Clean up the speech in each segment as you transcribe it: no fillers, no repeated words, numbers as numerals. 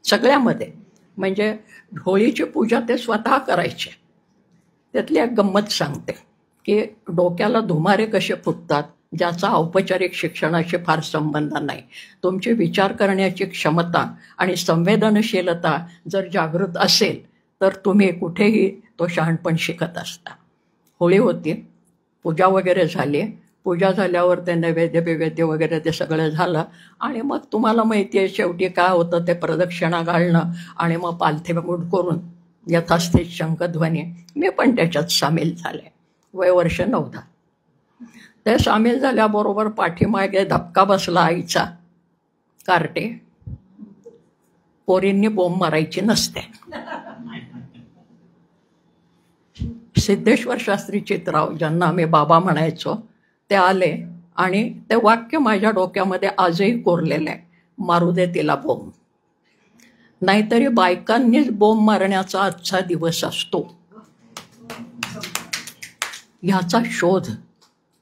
सगळ्यामध्ये. म्हणजे होळीची पूजा ते स्वतः करायचे. त्यातली एक गंमत सांगते की डोक्याला धुमारे कसे फुटतात, ज्याचा औपचारिक शिक्षणाशी फार संबंध नाही. तुमची विचार करण्याची क्षमता आणि संवेदनशीलता जर जागृत असेल तर तुम्ही कुठेही तो शहाणपण शिकत असता. होळी होती, पूजा वगैरे झाली. पूजा झाल्यावर ते नैवेद्य बिवेद्य वगैरे ते सगळं झालं आणि मग तुम्हाला माहिती आहे शेवटी काय होतं, ते प्रदक्षिणा घालणं आणि मग पालथीमुठ करून यथास्थित शंखध्वनी. मी पण त्याच्यात सामील झाले. वय वर्ष 9. ते सामील झाल्याबरोबर पाठीमागे धक्का बसला आईचा, कार्टे पोरींनी बोंब मारायची नसते. सिद्धेश्वर शास्त्री चित्राव, ज्यांना आम्ही बाबा म्हणायचो, ते आले आणि ते वाक्य माझ्या डोक्यामध्ये आजही कोरलेलं आहे, मारू दे तिला बोंब. नाहीतरी बायकांनीच बोंब मारण्याचा आजचा दिवस असतो ह्याचा शोध.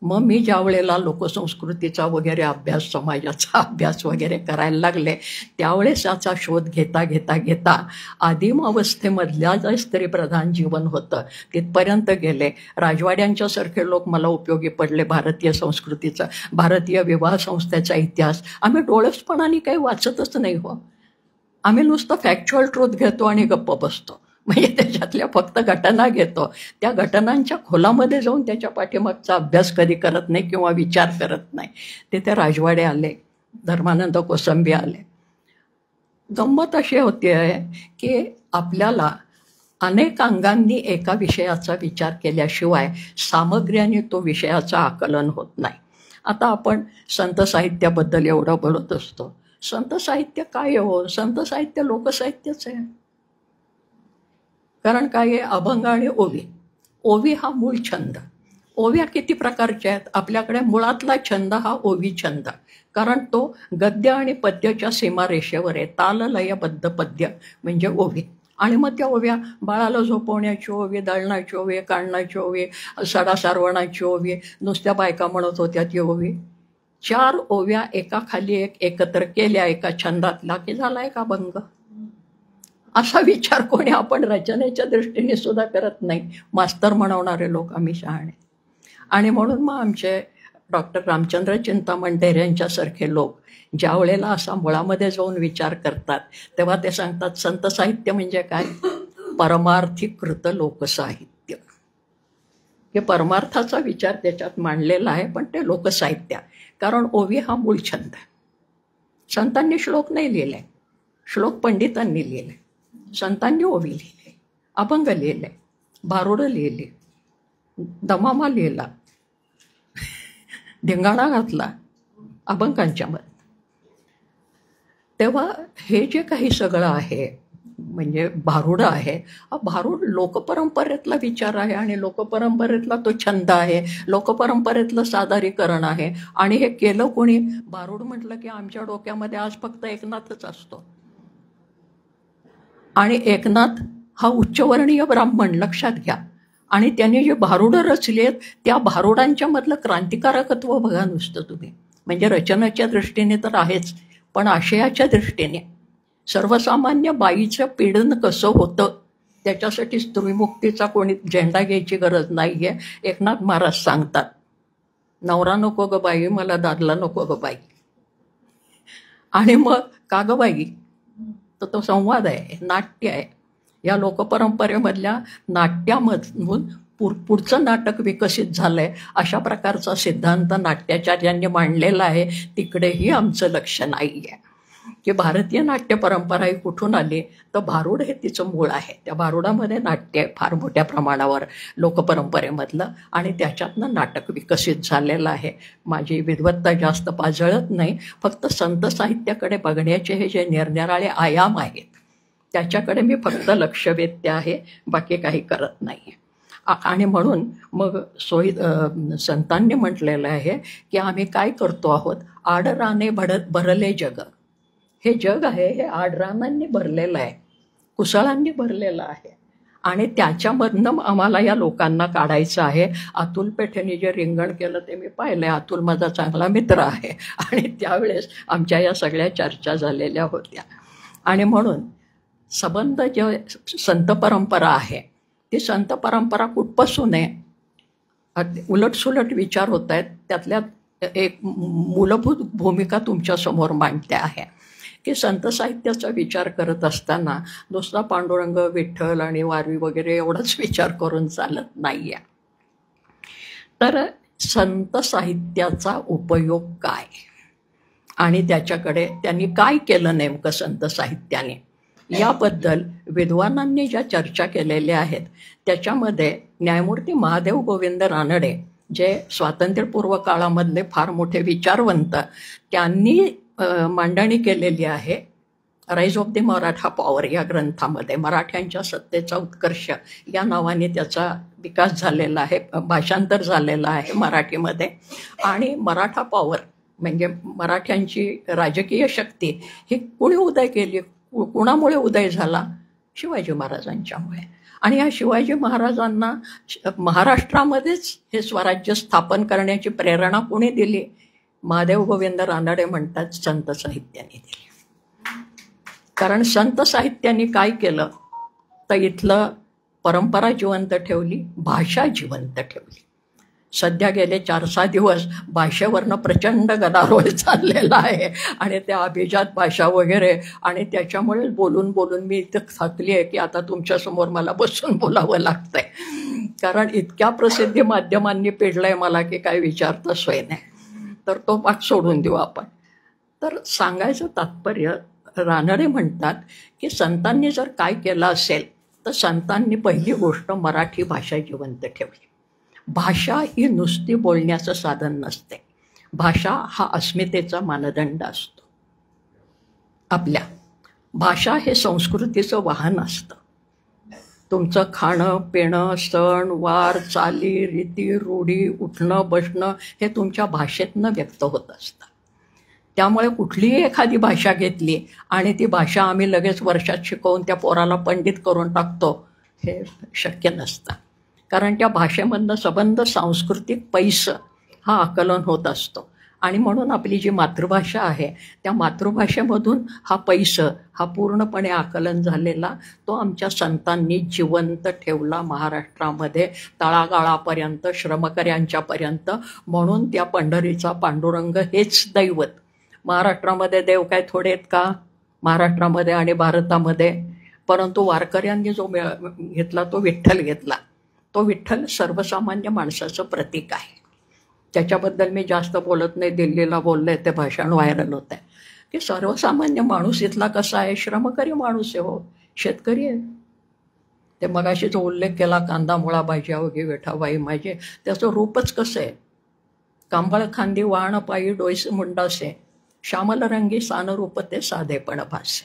मग मी ज्या वेळेला लोकसंस्कृतीचा वगैरे अभ्यास, समाजाचा अभ्यास वगैरे करायला लागले, त्यावेळेस याचा शोध घेता घेता घेता आदिम अवस्थेमधल्या जे स्त्रीप्रधान जीवन होतं तिथपर्यंत गेले. राजवाड्यांच्यासारखे लोक मला उपयोगी पडले. भारतीय संस्कृतीचा, भारतीय विवाह संस्थेचा इतिहास आम्ही डोळसपणाने काही वाचतच नाही हो. आम्ही नुसतं फॅक्च्युअल ट्रूथ घेतो आणि गप्प बसतो. म्हणजे त्याच्यातल्या फक्त घटना घेतो, त्या घटनांच्या खोलामध्ये जाऊन त्याच्या पाठीमागचा अभ्यास कधी करत नाही किंवा विचार करत नाही. तिथे राजवाडे आले, धर्मानंद कोसंबी आले. गंमत अशी होती आहे की आपल्याला अनेक अंगांनी एका विषयाचा विचार केल्याशिवाय सामग्र्याने तो विषयाचं आकलन होत नाही. आता आपण संत साहित्याबद्दल एवढं बोलत असतो. संत साहित्य काय हो? संत साहित्य लोकसाहित्यच आहे. कारण काय आहे, अभंग आणि ओवी. ओवी हा मूळ छंद. ओव्या किती प्रकारच्या आहेत? आपल्याकडे मुळातला छंद हा ओवी छंद, कारण तो गद्य आणि पद्याच्या सीमारेषेवर आहे. ताल लयबद्ध पद्य म्हणजे ओवी. आणि मग त्या ओव्या बाळाला झोपवण्याची ओवी, दळणाची ओवी, काढण्याची ओवी, सडा सारवणाची ओवी, नुसत्या बायका म्हणत होत्या ती ओवी. 4 ओव्या एकाखाली एक एकत्र केल्या एका छंदातला की झाला एक अभंग. असा विचार कोणी आपण रचनेच्या दृष्टीने सुद्धा करत नाही. मास्तर म्हणवणारे लोक आम्ही शहाणे. आणि म्हणून मग आमचे डॉक्टर रामचंद्र चिंतामण यांच्यासारखे लोक ज्या वेळेला असा मुळामध्ये जाऊन विचार करतात तेव्हा ते सांगतात संत साहित्य म्हणजे काय? परमार्थीकृत लोकसाहित्य. हे परमार्थाचा विचार त्याच्यात मांडलेला आहे, पण ते लोकसाहित्य. कारण ओवी हा मूळ छंद. संतांनी श्लोक नाही लिहिले, श्लोक पंडितांनी लिहिले. संतांनी ओवी लिहिले, अभंग लिहिले, भारुडं लिहिले, दमामा लिहिला, धिंगाणा घातला अभंगांच्या मध्ये. तेव्हा हे जे काही सगळं आहे म्हणजे भारुडं आहे, हा भारूड लोकपरंपरेतला विचार आहे आणि लोकपरंपरेतला तो छंद आहे, लोकपरंपरेतलं सादरीकरण आहे. आणि हे केलं कोणी? भारूड म्हटलं की आमच्या डोक्यामध्ये आज फक्त एकनाथच असतो. आणि एकनाथ हा उच्चवर्णीय ब्राह्मण, लक्षात घ्या. आणि त्यांनी जे भारुडं रचली आहेत त्या भारुडांच्या मधलं क्रांतिकारकत्व बघा नुसतं तुम्ही. म्हणजे रचनेच्या दृष्टीने तर आहेच, पण आशयाच्या दृष्टीने सर्वसामान्य बाईचं पीडन कसं होतं त्याच्यासाठी स्त्रीमुक्तीचा कोणी झेंडा घ्यायची गरज नाही आहे. एकनाथ महाराज सांगतात, नवरा नको ग बाई, मला दादला नको ग बाई. आणि मग का ग बाई, तर तो संवाद आहे, नाट्य आहे. या लोकपरंपरेमधल्या नाट्यामधून पुढचं नाटक विकसित झालंय अशा प्रकारचा सिद्धांत नाट्याचार्यांनी मांडलेला आहे. तिकडेही आमचं लक्ष नाही आहे की भारतीय नाट्य परंपरा ही कुठून आली, तर भारूड हे तिचं मूळ आहे. त्या भारुडामध्ये नाट्य आहे फार मोठ्या प्रमाणावर लोकपरंपरेमधलं, आणि त्याच्यातनं नाटक विकसित झालेलं आहे. माझी विद्वत्ता जास्त पाजळत नाही, फक्त संत साहित्याकडे बघण्याचे हे जे निरनिराळे आयाम आहेत त्याच्याकडे मी फक्त लक्ष वेधते आहे, बाकी काही करत नाही. आणि म्हणून मग संतांनी म्हटलेलं आहे की आम्ही काय करतो आहोत, आडराने भरले जग. हे जग आहे हे आडरानांनी भरलेलं आहे, कुसळांनी भरलेलं आहे. आणि त्याच्यामधनं आम्हाला या लोकांना काढायचं आहे. अतुल पेठेने जे रिंगण केलं ते मी पाहिलं आहे. अतुल माझा चांगला मित्र आहे आणि त्यावेळेस आमच्या या सगळ्या चर्चा झालेल्या होत्या. आणि म्हणून संबंध जे संत परंपरा आहे ती संत परंपरा कुठपासून आहे, उलटसुलट विचार होत आहेत. त्यातल्या एक मूलभूत भूमिका तुमच्यासमोर मांडते आहे की संत साहित्याचा विचार करत असताना नुसता पांडुरंग, विठ्ठल आणि वारवी वगैरे एवढाच विचार करून चालत नाही आहे. तर संत साहित्याचा उपयोग काय आणि त्याच्याकडे त्यांनी काय केलं नेमकं संत साहित्याने, याबद्दल विद्वानांनी ज्या चर्चा केलेल्या आहेत त्याच्यामध्ये न्यायमूर्ती महादेव गोविंद रानडे, जे स्वातंत्र्यपूर्व काळामधले फार मोठे विचारवंत, त्यांनी मांडणी केलेली आहे rise of the Maratha power या ग्रंथामध्ये. मराठ्यांच्या सत्तेचा उत्कर्ष या नावाने त्याचा विकास झालेला आहे, भाषांतर झालेलं आहे मराठीमध्ये. आणि मराठा पॉवर म्हणजे मराठ्यांची राजकीय शक्ती ही कुणी उदय केली, कुणामुळे उदय झाला? शिवाजी महाराजांच्यामुळे. आणि या शिवाजी महाराजांना महाराष्ट्रामध्येच हे स्वराज्य स्थापन करण्याची प्रेरणा कोणी दिली? महादेव गोविंद रानडे म्हणतात संत साहित्याने दिली. कारण संत साहित्याने काय केलं तर इथलं परंपरा जिवंत ठेवली, भाषा जिवंत ठेवली. सध्या गेले 4-6 दिवस भाषेवरनं प्रचंड गदारोळ चाललेला आहे आणि त्या अभिजात भाषा वगैरे, आणि त्याच्यामुळे बोलून बोलून मी इतकं थकली आहे की आता तुमच्यासमोर मला बसून बोलावं लागतंय. कारण इतक्या प्रसिद्धी माध्यमांनी पेडलंय मला की काय विचारता सोय नाही. तर तो भाग सोडून देऊ आपण. तर सांगायचं तात्पर्य, रानडे म्हणतात की संतांनी जर काय केलं असेल तर संतांनी पहिली गोष्ट मराठी भाषा जिवंत ठेवली. भाषा ही नुसती बोलण्याचं साधन नसते. भाषा हा अस्मितेचा मानदंड असतो. आपल्या भाषा हे संस्कृतीचं वाहन असतं. तुमचं खाणं पिणं, सण वार, चाली रीती, रूढी, उठणं बसणं हे तुमच्या भाषेतनं व्यक्त होत असतं. त्यामुळे कुठलीही एखादी भाषा घेतली आणि ती भाषा आम्ही लगेच वर्षात शिकवून त्या पोराला पंडित करून टाकतो, हे शक्य नसतं. कारण त्या भाषेमधनं संबंध सांस्कृतिक पैस हा आकलन होत असतो. आणि म्हणून आपली जी मातृभाषा आहे त्या मातृभाषेमधून हा पैस हा पूर्णपणे आकलन झालेला तो आमच्या संतांनी जिवंत ठेवला महाराष्ट्रामध्ये तळागाळापर्यंत, श्रमकऱ्यांच्यापर्यंत. म्हणून त्या पंढरीचा पांडुरंग हेच दैवत. महाराष्ट्रामध्ये देव काय थोडे आहेत का महाराष्ट्रामध्ये आणि भारतामध्ये? परंतु वारकऱ्यांनी जो घेतला तो विठ्ठल घेतला. तो विठ्ठल सर्वसामान्य माणसाचं प्रतीक आहे. त्याच्याबद्दल मी जास्त बोलत नाही. दिल्लीला बोलले ते भाषण व्हायरल होत आहे की सर्वसामान्य माणूस इथला कसा आहे? श्रमकरी माणूस आहे, हो, शेतकरी आहे. ते मगाशी जो उल्लेख केला कांदा मुळा भाजी अवघी विठाबाई माझे, त्याचं रूपच कसं आहे? कांबळ खांदी वाहन पायी डोईस मुंडासे, श्यामल रंगी सान रूप ते साधेपण भासे.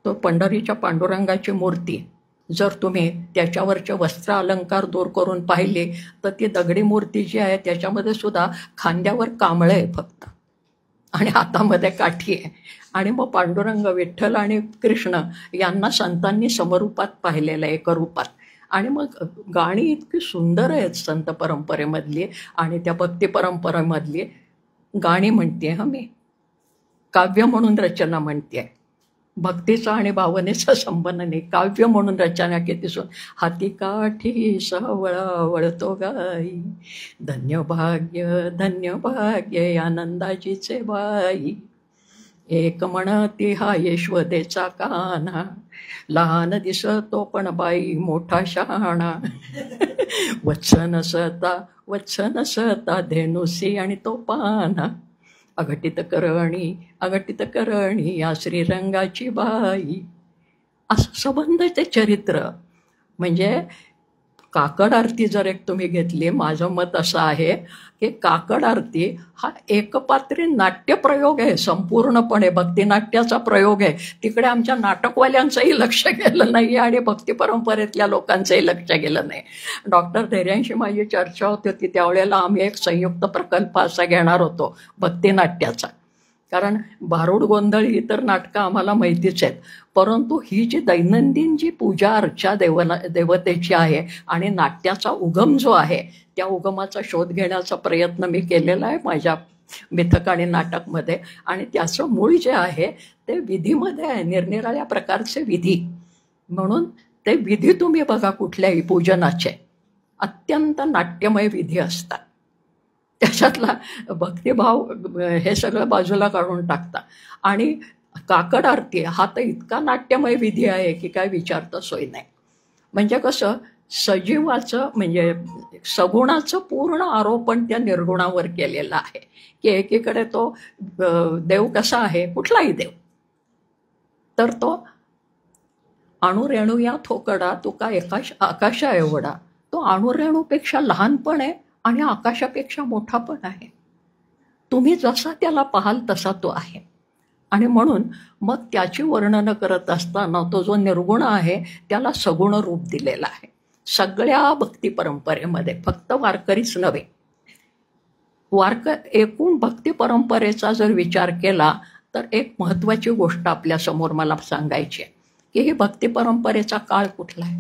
तो पंढरीच्या पांडुरंगाची मूर्ती जर तुम्ही त्याच्यावरचे वस्त्र अलंकार दूर करून पाहिले तर ती दगडी मूर्ती जी आहे त्याच्यामध्ये सुद्धा खांद्यावर कांबळं आहे फक्त आणि हातामध्ये काठी आहे. आणि मग पांडुरंग, विठ्ठल आणि कृष्ण यांना संतांनी समरूपात पाहिलेलं आहे, एकरूपात. आणि मग गाणी इतकी सुंदर आहेत संत परंपरेमधली आणि त्या भक्ती परंपरेमधली गाणी म्हणते. मी काव्य म्हणून रचना म्हणते. भक्तीचा आणि भावनेचा संबंध नाही. काव्य म्हणून रचना किती सोन. हाती काठी सहवळा वळतो गाई, धन्य भाग्य आनंदाचीचे बाई. एक म्हणती हा यशवदेचा कान्हा, लहान दिसतो पण बाई मोठा शहाणा. वत्सन सता धेनुसी आणि तो पाना, अघटित करणी या श्रीरंगाची बाई. असं संबंध ते चरित्र. म्हणजे काकड आरती जर एक तुम्ही घेतली, माझं मत असं आहे की काकड आरती हा एकपात्री नाट्यप्रयोग आहे, संपूर्णपणे भक्तिनाट्याचा प्रयोग आहे. तिकडे आमच्या नाटकवाल्यांचंही लक्ष गेलं नाही आणि भक्ती परंपरेतल्या लोकांचंही लक्ष गेलं नाही. डॉक्टर धैर्यांशी माझी चर्चा होती होती त्यावेळेला आम्ही एक संयुक्त प्रकल्प असा घेणार होतो भक्तिनाट्याचा. कारण भारूड गोंधळ ही तर नाटकं आम्हाला माहितीच आहेत, परंतु ही जी दैनंदिन जी पूजा अर्चा देवतेची आहे आणि नाट्याचा उगम जो आहे त्या उगमाचा शोध घेण्याचा प्रयत्न मी केलेला आहे माझ्या मिथक आणि नाटकमध्ये. आणि त्याचं मूळ जे आहे ते विधीमध्ये आहे, निरनिराळ्या प्रकारचे विधी. म्हणून ते विधी तुम्ही बघा कुठल्याही पूजनाचे, अत्यंत नाट्यमय विधी असतात. त्याच्यातला भक्तिभाव हे सगळं बाजूला काढून टाकता. आणि काकड आरती हा तर इतका नाट्यमय विधी आहे की काय विचारता सोय नाही. म्हणजे कसं सजीवाचं म्हणजे सगुणाचं पूर्ण आरोपण त्या निर्गुणावर केलेलं आहे, की एकीकडे तो देव कसा आहे, कुठलाही देव, तर तो अणुरेणू या थोकडा तुका आकाशा एवढा, तो अणुरेणूपेक्षा लहान पण आहे आणि आकाशापेक्षा मोठा पण आहे. तुम्ही जसा त्याला पाहाल तसा तो आहे. आणि म्हणून मग त्याची वर्णनं करत असताना तो जो निर्गुण आहे त्याला सगुण रूप दिलेलं आहे सगळ्या भक्ती परंपरेमध्ये, फक्त वारकरीच नव्हे. एकूण भक्ती परंपरेचा जर विचार केला तर एक महत्त्वाची गोष्ट आपल्यासमोर मला सांगायची आहे की ही भक्ती परंपरेचा काळ कुठला आहे.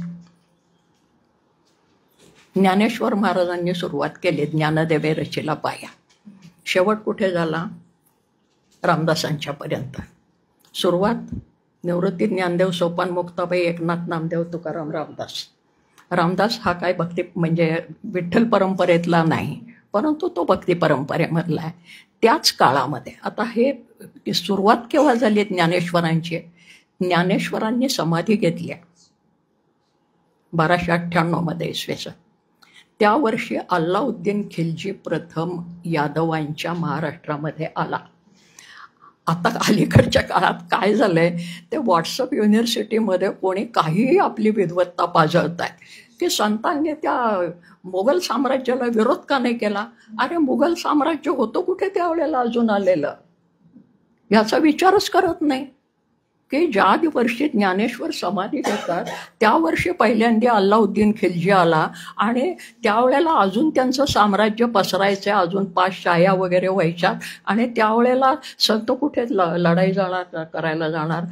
ज्ञानेश्वर महाराजांनी सुरुवात केली, ज्ञानदेवे रचिला पाया. शेवट कुठे झाला, रामदासांच्या पर्यंत. सुरुवात निवृत्ती ज्ञानदेव, सोपान मुक्ताबाई, एकनाथ नामदेव, तुकाराम, रामदास. रामदास हा काय भक्ती म्हणजे विठ्ठल परंपरेतला नाही, परंतु तो भक्ती परंपरेमधला आहे. त्याच काळामध्ये आता हे सुरुवात केव्हा झाली ज्ञानेश्वरांची, ज्ञानेश्वरांनी समाधी घेतली 1298 इसवी सन. त्या वर्षी अल्लाउद्दीन खिलजी प्रथम यादवांच्या महाराष्ट्रामध्ये आला. आता अलीकडच्या काळात काय झालंय, ते व्हॉट्सअप युनिव्हर्सिटीमध्ये कोणी काहीही आपली विद्वत्ता पाजळत आहे की संतांनी त्या मुघल साम्राज्याला विरोध का नाही केला. अरे मुघल साम्राज्य होतं कुठे त्यावेळेला अजून आलेलं, याचा विचारच करत नाही. की ज्या वर्षी ज्ञानेश्वर समाधी घेतात त्या वर्षी पहिल्यांदा अल्लाउद्दीन खिलजी आला आणि त्यावेळेला अजून त्यांचं साम्राज्य पसरायचं, अजून 5 शाह्या वगैरे व्हायच्या आणि त्यावेळेला संत कुठे लढाई जाणार करायला जाणार.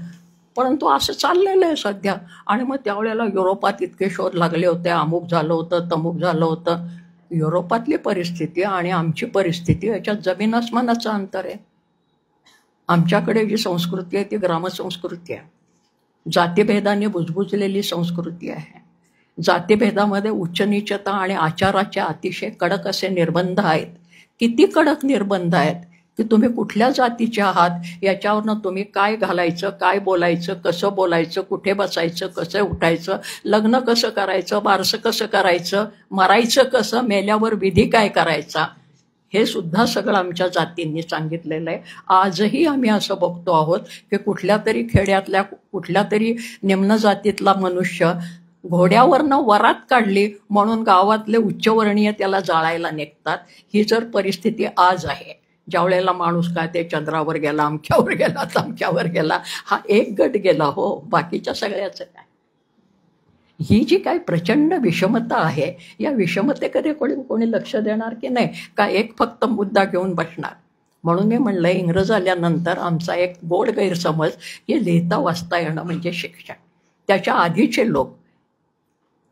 परंतु असं चाललेलं आहे सध्या. आणि मग त्यावेळेला युरोपात इतके शोध लागले होते, अमुक झालं होतं, तमुक झालं होतं. युरोपातली परिस्थिती आणि आमची परिस्थिती याच्यात जमीन आसमानाचं अंतर आहे. आमच्याकडे जी संस्कृती आहे ती ग्रामसंस्कृती आहे, जातीभेदाने बुजबुजलेली संस्कृती आहे. जातीभेदामध्ये उच्चनीचता आणि आचाराचे अतिशय कडक असे निर्बंध आहेत. किती कडक निर्बंध आहेत की तुम्ही कुठल्या जातीचे आहात याच्यावरनं तुम्ही काय घालायचं, काय बोलायचं, कसं बोलायचं, कुठे बसायचं, कसं उठायचं, लग्न कसं करायचं, बारसं कसं करायचं, मरायचं कसं, मेल्यावर विधी काय करायचा, हे सुद्धा सगळं आमच्या जातींनी सांगितलेलं आहे. आजही आम्ही असं बघतो आहोत की कुठल्या तरी खेड्यातल्या कुठल्या तरी निम्न जातीतला मनुष्य घोड्यावरनं वरात काढली म्हणून गावातले उच्चवर्णीय त्याला जाळायला निघतात. ही जर परिस्थिती आज आहे. ज्या वेळेला माणूस काय ते चंद्रावर गेला, अमक्यावर गेला, तमक्यावर गेला, हा एक गट गेला हो, बाकीच्या सगळ्याचं काय. ही जी काही प्रचंड विषमता आहे, या विषमतेकडे कोणी लक्ष देणार की नाही, का एक फक्त मुद्दा घेऊन बसणार. म्हणून मी म्हणलं इंग्रज आल्यानंतर आमचा एक गोड गैरसमज की लिहिता वाचता येणं म्हणजे शिक्षण. त्याच्या आधीचे लोक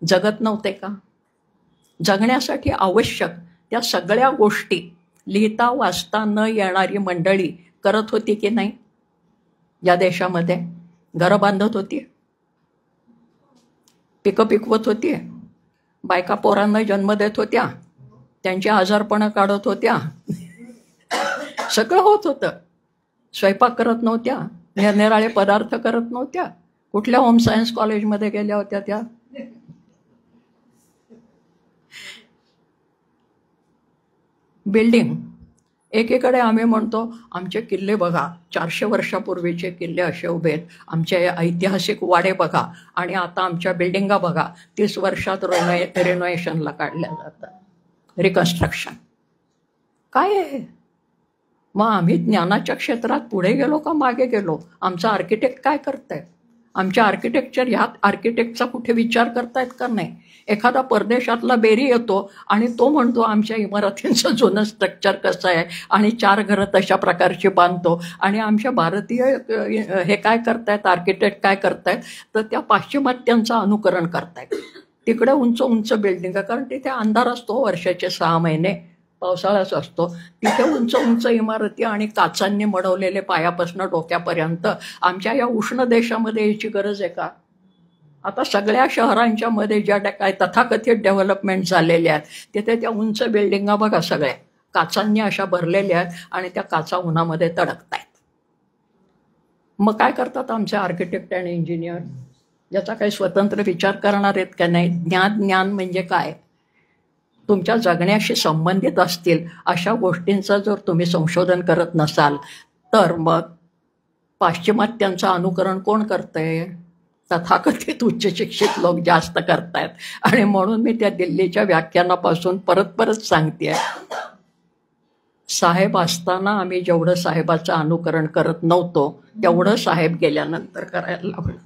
जगत नव्हते का, जगण्यासाठी आवश्यक त्या सगळ्या गोष्टी लिहिता वाचता न येणारी मंडळी करत होती की नाही. या देशामध्ये घरं बांधत होती, पिकं पिकवत होती, बायका पोरांना जन्म देत होत्या, त्यांची आजारपणं काढत होत्या, सगळं होत होतं. स्वयंपाक करत नव्हत्या, निरनिराळे पदार्थ करत नव्हत्या. कुठल्या होम सायन्स कॉलेजमध्ये गेल्या होत्या त्या. बिल्डिंग एकीकडे आम्ही म्हणतो आमचे किल्ले बघा, 400 वर्षापूर्वीचे किल्ले असे उभे आहेत, आमचे ऐतिहासिक वाडे बघा, आणि आता आमच्या बिल्डिंगा बघा 30 वर्षात रिनोव्हेशनला काढल्या जातात, रिकन्स्ट्रक्शन. काय आहे मग? आम्ही ज्ञानाच्या क्षेत्रात पुढे गेलो का मागे गेलो? आमचा आर्किटेक्ट काय करतायत? आमच्या आर्किटेक्चर ह्या आर्किटेक्टचा कुठे विचार करतायत का नाही? एखादा परदेशातला बेरी येतो आणि तो म्हणतो आमच्या इमारतींचं जुनं स्ट्रक्चर कसं आहे आणि 4 घरं तशा प्रकारची बांधतो. आणि आमच्या भारतीय हे काय करतायत, आर्किटेक्ट काय करतायत, तर त्या पाश्चिमात्यांचं अनुकरण करतायत. तिकडे उंच उंच बिल्डिंग, कारण तिथे अंधार असतो वर्षाचे 6 महिने, पावसाळाच असतो, तिथे उंच उंच इमारती आणि काचांनी मडवलेले पायापासून डोक्यापर्यंत आमच्या या उष्ण देशामध्ये याची गरज आहे का? आता सगळ्या शहरांच्या मध्ये ज्या काय तथाकथित डेव्हलपमेंट झालेल्या आहेत तिथे त्या उंच बिल्डिंगा बघा सगळ्या काचांनी अशा भरलेल्या आहेत आणि त्या काचा उन्हामध्ये तडकतायत. मग काय करतात आमचे आर्किटेक्ट आणि इंजिनियर? याचा काही स्वतंत्र विचार करणार आहेत का नाही? ज्ञान म्हणजे काय? तुमच्या जगण्याशी संबंधित असतील अशा गोष्टींचं जर तुम्ही संशोधन करत नसाल तर मग पाश्चिमात्यांचं अनुकरण कोण करतंय? तथाकथित उच्च शिक्षित लोक जास्त करतायत. आणि म्हणून मी त्या दिल्लीच्या व्याख्यानापासून परत सांगते, साहेब असताना आम्ही जेवढं साहेबाचं अनुकरण करत नव्हतो तेवढं साहेब गेल्यानंतर करायला लागलो.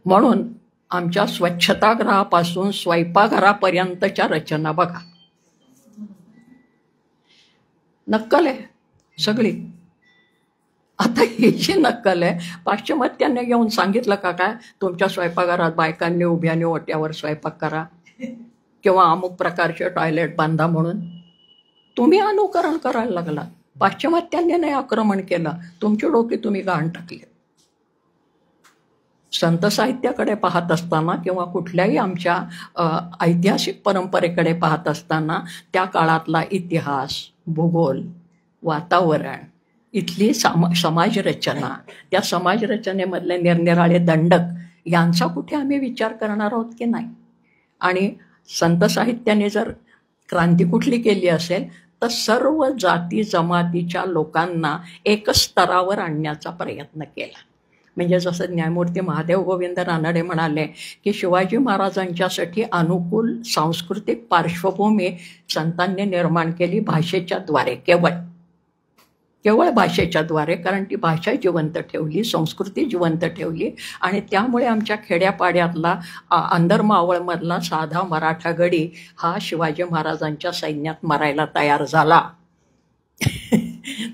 म्हणून आमच्या स्वच्छतागृहापासून स्वयंपाकघरापर्यंतच्या रचना बघा, नक्कल आहे सगळी. आता ही जी नक्कल आहे, पाश्चिमात्यांनी येऊन सांगितलं का काय तुमच्या स्वयंपाकघरात बायकांनी उभ्याने ओट्यावर स्वयंपाक करा किंवा अमुक प्रकारचे टॉयलेट बांधा म्हणून? तुम्ही अनुकरण करायला लागला. पाश्चिमात्यांनी नाही आक्रमण केलं, तुमची डोकी तुम्ही गहाण टाकली. संत साहित्याकडे पाहत असताना किंवा कुठल्याही आमच्या ऐतिहासिक परंपरेकडे पाहत असताना त्या काळातला इतिहास, भूगोल, वातावरण, इथली समाजरचना, त्या समाजरचनेमधले निरनिराळे दंडक यांचा कुठे आम्ही विचार करणार आहोत की नाही? आणि संत साहित्याने जर क्रांती कुठली केली असेल तर सर्व जाती जमातीच्या लोकांना एकच स्तरावर आणण्याचा प्रयत्न केला. म्हणजे जसं न्यायमूर्ती महादेव गोविंद रानडे म्हणाले की शिवाजी महाराजांच्यासाठी अनुकूल सांस्कृतिक पार्श्वभूमी संतांनी निर्माण केली भाषेच्या द्वारे, केवळ भाषेच्या द्वारे. कारण ती भाषा जिवंत ठेवली, संस्कृती जिवंत ठेवली आणि त्यामुळे आमच्या खेड्यापाड्यातला अंदरमावळमधला साधा मराठा गडी हा शिवाजी महाराजांच्या सैन्यात मरायला तयार झाला.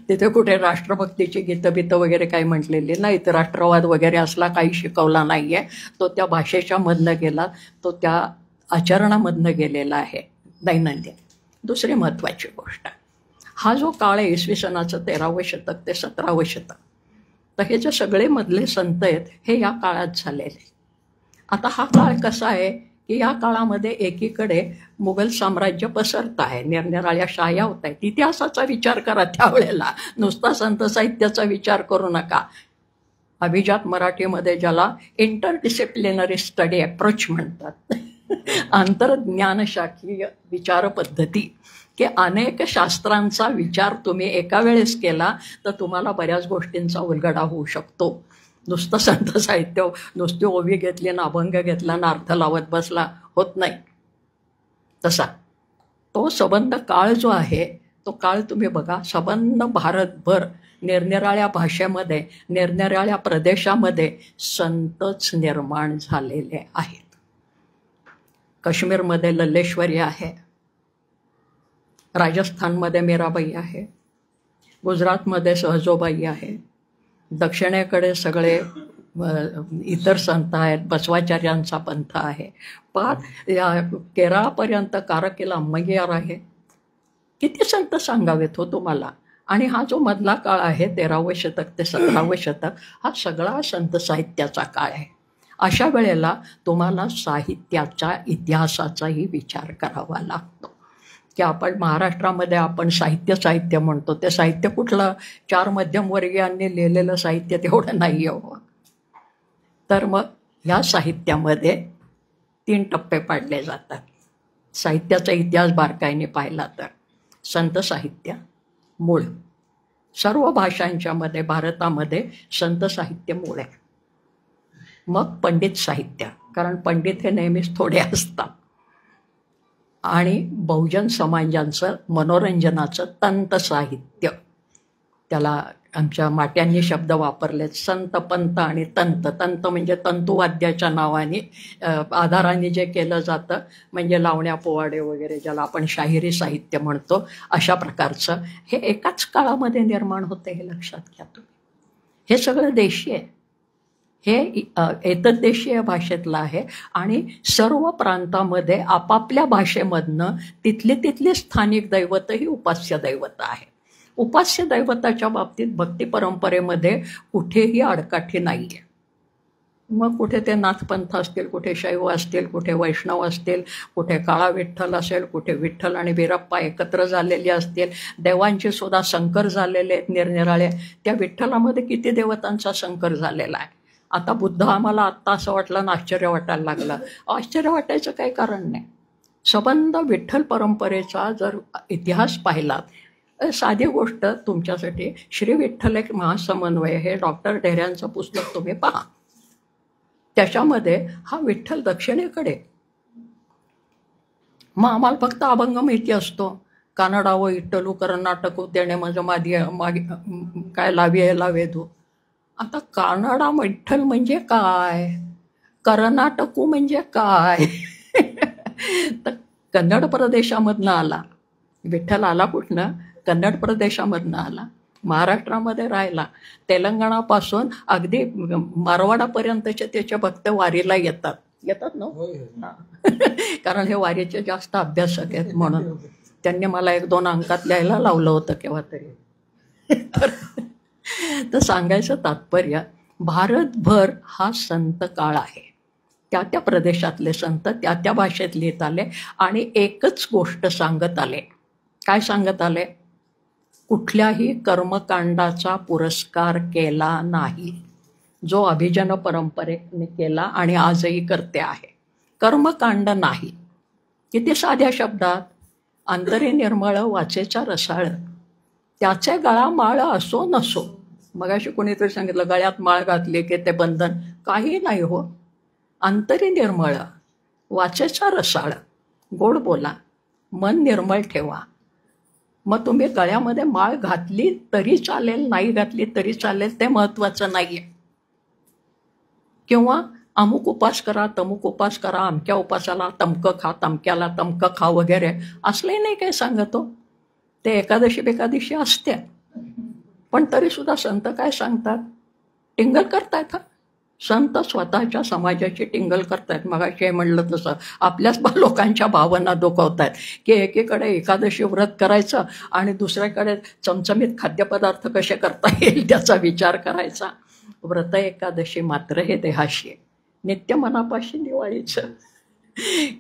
तिथे कुठे राष्ट्रभक्तीची गीतं वगैरे काही म्हटलेली नाही, तर राष्ट्रवाद वगैरे असला काही शिकवला नाही आहे. तो त्या भाषेच्या मधनं गेला, तो त्या आचरणामधनं गेलेला आहे दैनंदिन. दुसरी महत्त्वाची गोष्ट, हा जो काळ आहे इसवी सनाचं 13वं शतक ते 17वं शतक, तर हे जे सगळे मधले संत आहेत हे या काळात झालेले. आता हा काळ कसा आहे की या काळामध्ये एकीकडे मुघल साम्राज्य पसरत आहे, निरनिराळ्या शाया होत आहेत. इतिहासाचा विचार करा त्यावेळेला, नुसता संत साहित्याचा विचार करू नका. अभिजात मराठीमध्ये ज्याला इंटरडिसिप्लिनरी स्टडी अप्रोच म्हणतात, आंतरज्ञानशाखीय विचार पद्धती, की अनेक शास्त्रांचा विचार तुम्ही एका वेळेस केला तर तुम्हाला बऱ्याच गोष्टींचा उलगडा होऊ शकतो. नुसतं संत साहित्य, नुसती ओवी घेतली ना अभंग घेतला ना अर्थ लावत बसला होत नाही. तसा तो संबंध काळ जो आहे तो काळ तुम्ही बघा, संबंध भारतभर निरनिराळ्या भाषेमध्ये निरनिराळ्या प्रदेशामध्ये संतच निर्माण झालेले आहेत. काश्मीरमध्ये लल्लेश्वरी आहे, राजस्थानमध्ये मीराबाई आहे, गुजरातमध्ये सहजोबाई आहे, दक्षिणेकडे सगळे इतर संत आहेत, बसवाचार्यांचा पंथ आहे, या केरळापर्यंत कारकेला अम्मय्यार आहे. किती संत सांगावेत हो तुम्हाला. आणि हा जो मधला काळ आहे 13वं शतक ते 17वं शतक हा सगळा संत साहित्याचा काळ आहे. अशा वेळेला तुम्हाला साहित्याचा इतिहासाचाही विचार करावा लागतो की आपण महाराष्ट्रामध्ये आपण साहित्य म्हणतो, ते साहित्य कुठलं? 4 मध्यमवर्गीयांनी लिहिलेलं साहित्य तेवढं नाही आहे हो. तर मग ह्या साहित्यामध्ये 3 टप्पे पाडले जातात. साहित्याचा इतिहास बारकाईने पाहिला तर संत साहित्य मूळ, सर्व भाषांच्या मध्ये भारतामध्ये संत साहित्य मूळ आहे. मग पंडित साहित्य, कारण पंडित हे नेहमीच थोडे असतात, आणि बहुजन समाजांचं मनोरंजनाचं तंत साहित्य, त्याला आमच्या माट्यांनी शब्द वापरलेत, संत पंत आणि तंत. तंत म्हणजे तंतुवाद्याच्या नावाने आधाराने जे केलं जातं, म्हणजे लावण्या पोवाडे वगैरे ज्याला आपण शाहिरी साहित्य म्हणतो, अशा प्रकारचं हे एकाच काळामध्ये निर्माण होतं. हे लक्षात घ्या तुम्ही. हे सगळं देशी आहे, हे एतद्देशीय भाषेतलं आहे आणि सर्व प्रांतामध्ये आपापल्या भाषेमधनं तिथली स्थानिक दैवत ही उपास्य दैवत आहे. उपास्य दैवताच्या बाबतीत भक्ती परंपरेमध्ये कुठेही आडकाठी नाही आहे. मग कुठे ते नाथपंथ असतील, कुठे शैव असतील, कुठे वैष्णव असतील, कुठे काळा विठ्ठल असेल, कुठे विठ्ठल आणि वीरप्पा एकत्र झालेले असतील, देवांचे सुद्धा संकर झालेले आहेत निरनिराळे. त्या विठ्ठलामध्ये किती देवतांचा संकर झालेला आहे. आता बुद्ध आम्हाला आत्ता असं वाटलं ना आश्चर्य वाटायला लागलं. आश्चर्य वाटायचं काही कारण नाही. संबंध विठ्ठल परंपरेचा जर इतिहास पाहिला, साधी गोष्ट तुमच्यासाठी, श्री विठ्ठल एक महासमन्वय हे डॉक्टर ढेऱ्यांचं पुस्तक तुम्ही पहा. त्याच्यामध्ये हा विठ्ठल दक्षिणेकडे. मग आम्हाला फक्त अभंग माहिती असतो, कानडावं इट्टलू कर्नाटकू त्याने माझं मागे काय लावी वेधू. आता कानडा विठ्ठल म्हणजे काय, कर्नाटकू म्हणजे काय? तर कन्नड प्रदेशामधनं आला विठ्ठल. आला कुठनं? कन्नड प्रदेशामधनं आला, महाराष्ट्रामध्ये राहिला. तेलंगणापासून अगदी मारवाडापर्यंतचे त्याचे भक्त वारीला येतात ना. कारण हे वारीचे जास्त अभ्यासक आहेत म्हणून त्यांनी मला 1-2 अंकात लिहायला लावलं होतं केव्हा तरी. तर सांगायचं तात्पर्य, भारतभर हा संत काळ आहे. त्या प्रदेशातले संत त्या भाषेत लिहित आले आणि एकच गोष्ट सांगत आले. काय सांगत आले? कुठल्याही कर्मकांडाचा पुरस्कार केला नाही, जो अभिजन परंपरेने केला आणि आजही करते आहे. कर्मकांड नाही. किती साध्या शब्दात, अंतरे निर्मळ वाचेचा रसाळ, त्याचे गळा माळ असो नसो. मगाशी कोणीतरी सांगितलं गळ्यात माळ घातली की ते बंधन. काही नाही हो. अंतरी निर्मळ, वाचेचा रसाळ, गोड बोला, मन निर्मळ ठेवा. मग तुम्ही गळ्यामध्ये माळ घातली तरी चालेल, नाही घातली तरी चालेल, ते महत्त्वाचं नाही आहे. किंवा अमुक उपास करा, तमुक उपास करा, अमक्या उपासाला तमकं खा, तमक्याला तमकं खा वगैरे असले नाही काय सांगतो. ते एकादशी असते, पण तरीसुद्धा संत काय सांगतात? टिंगल करतायत. संत स्वतःच्या समाजाची टिंगल करतायत. मगाशी म्हणलं तसं आपल्याच लोकांच्या भावना दुखवतायत की एकीकडे एकादशी व्रत करायचं आणि दुसऱ्याकडे चमचमीत खाद्यपदार्थ कसे करता येईल त्याचा विचार करायचा. व्रत एकादशी मात्र हे देहाशी आहे. नित्य मनापाशी दिवाळीचं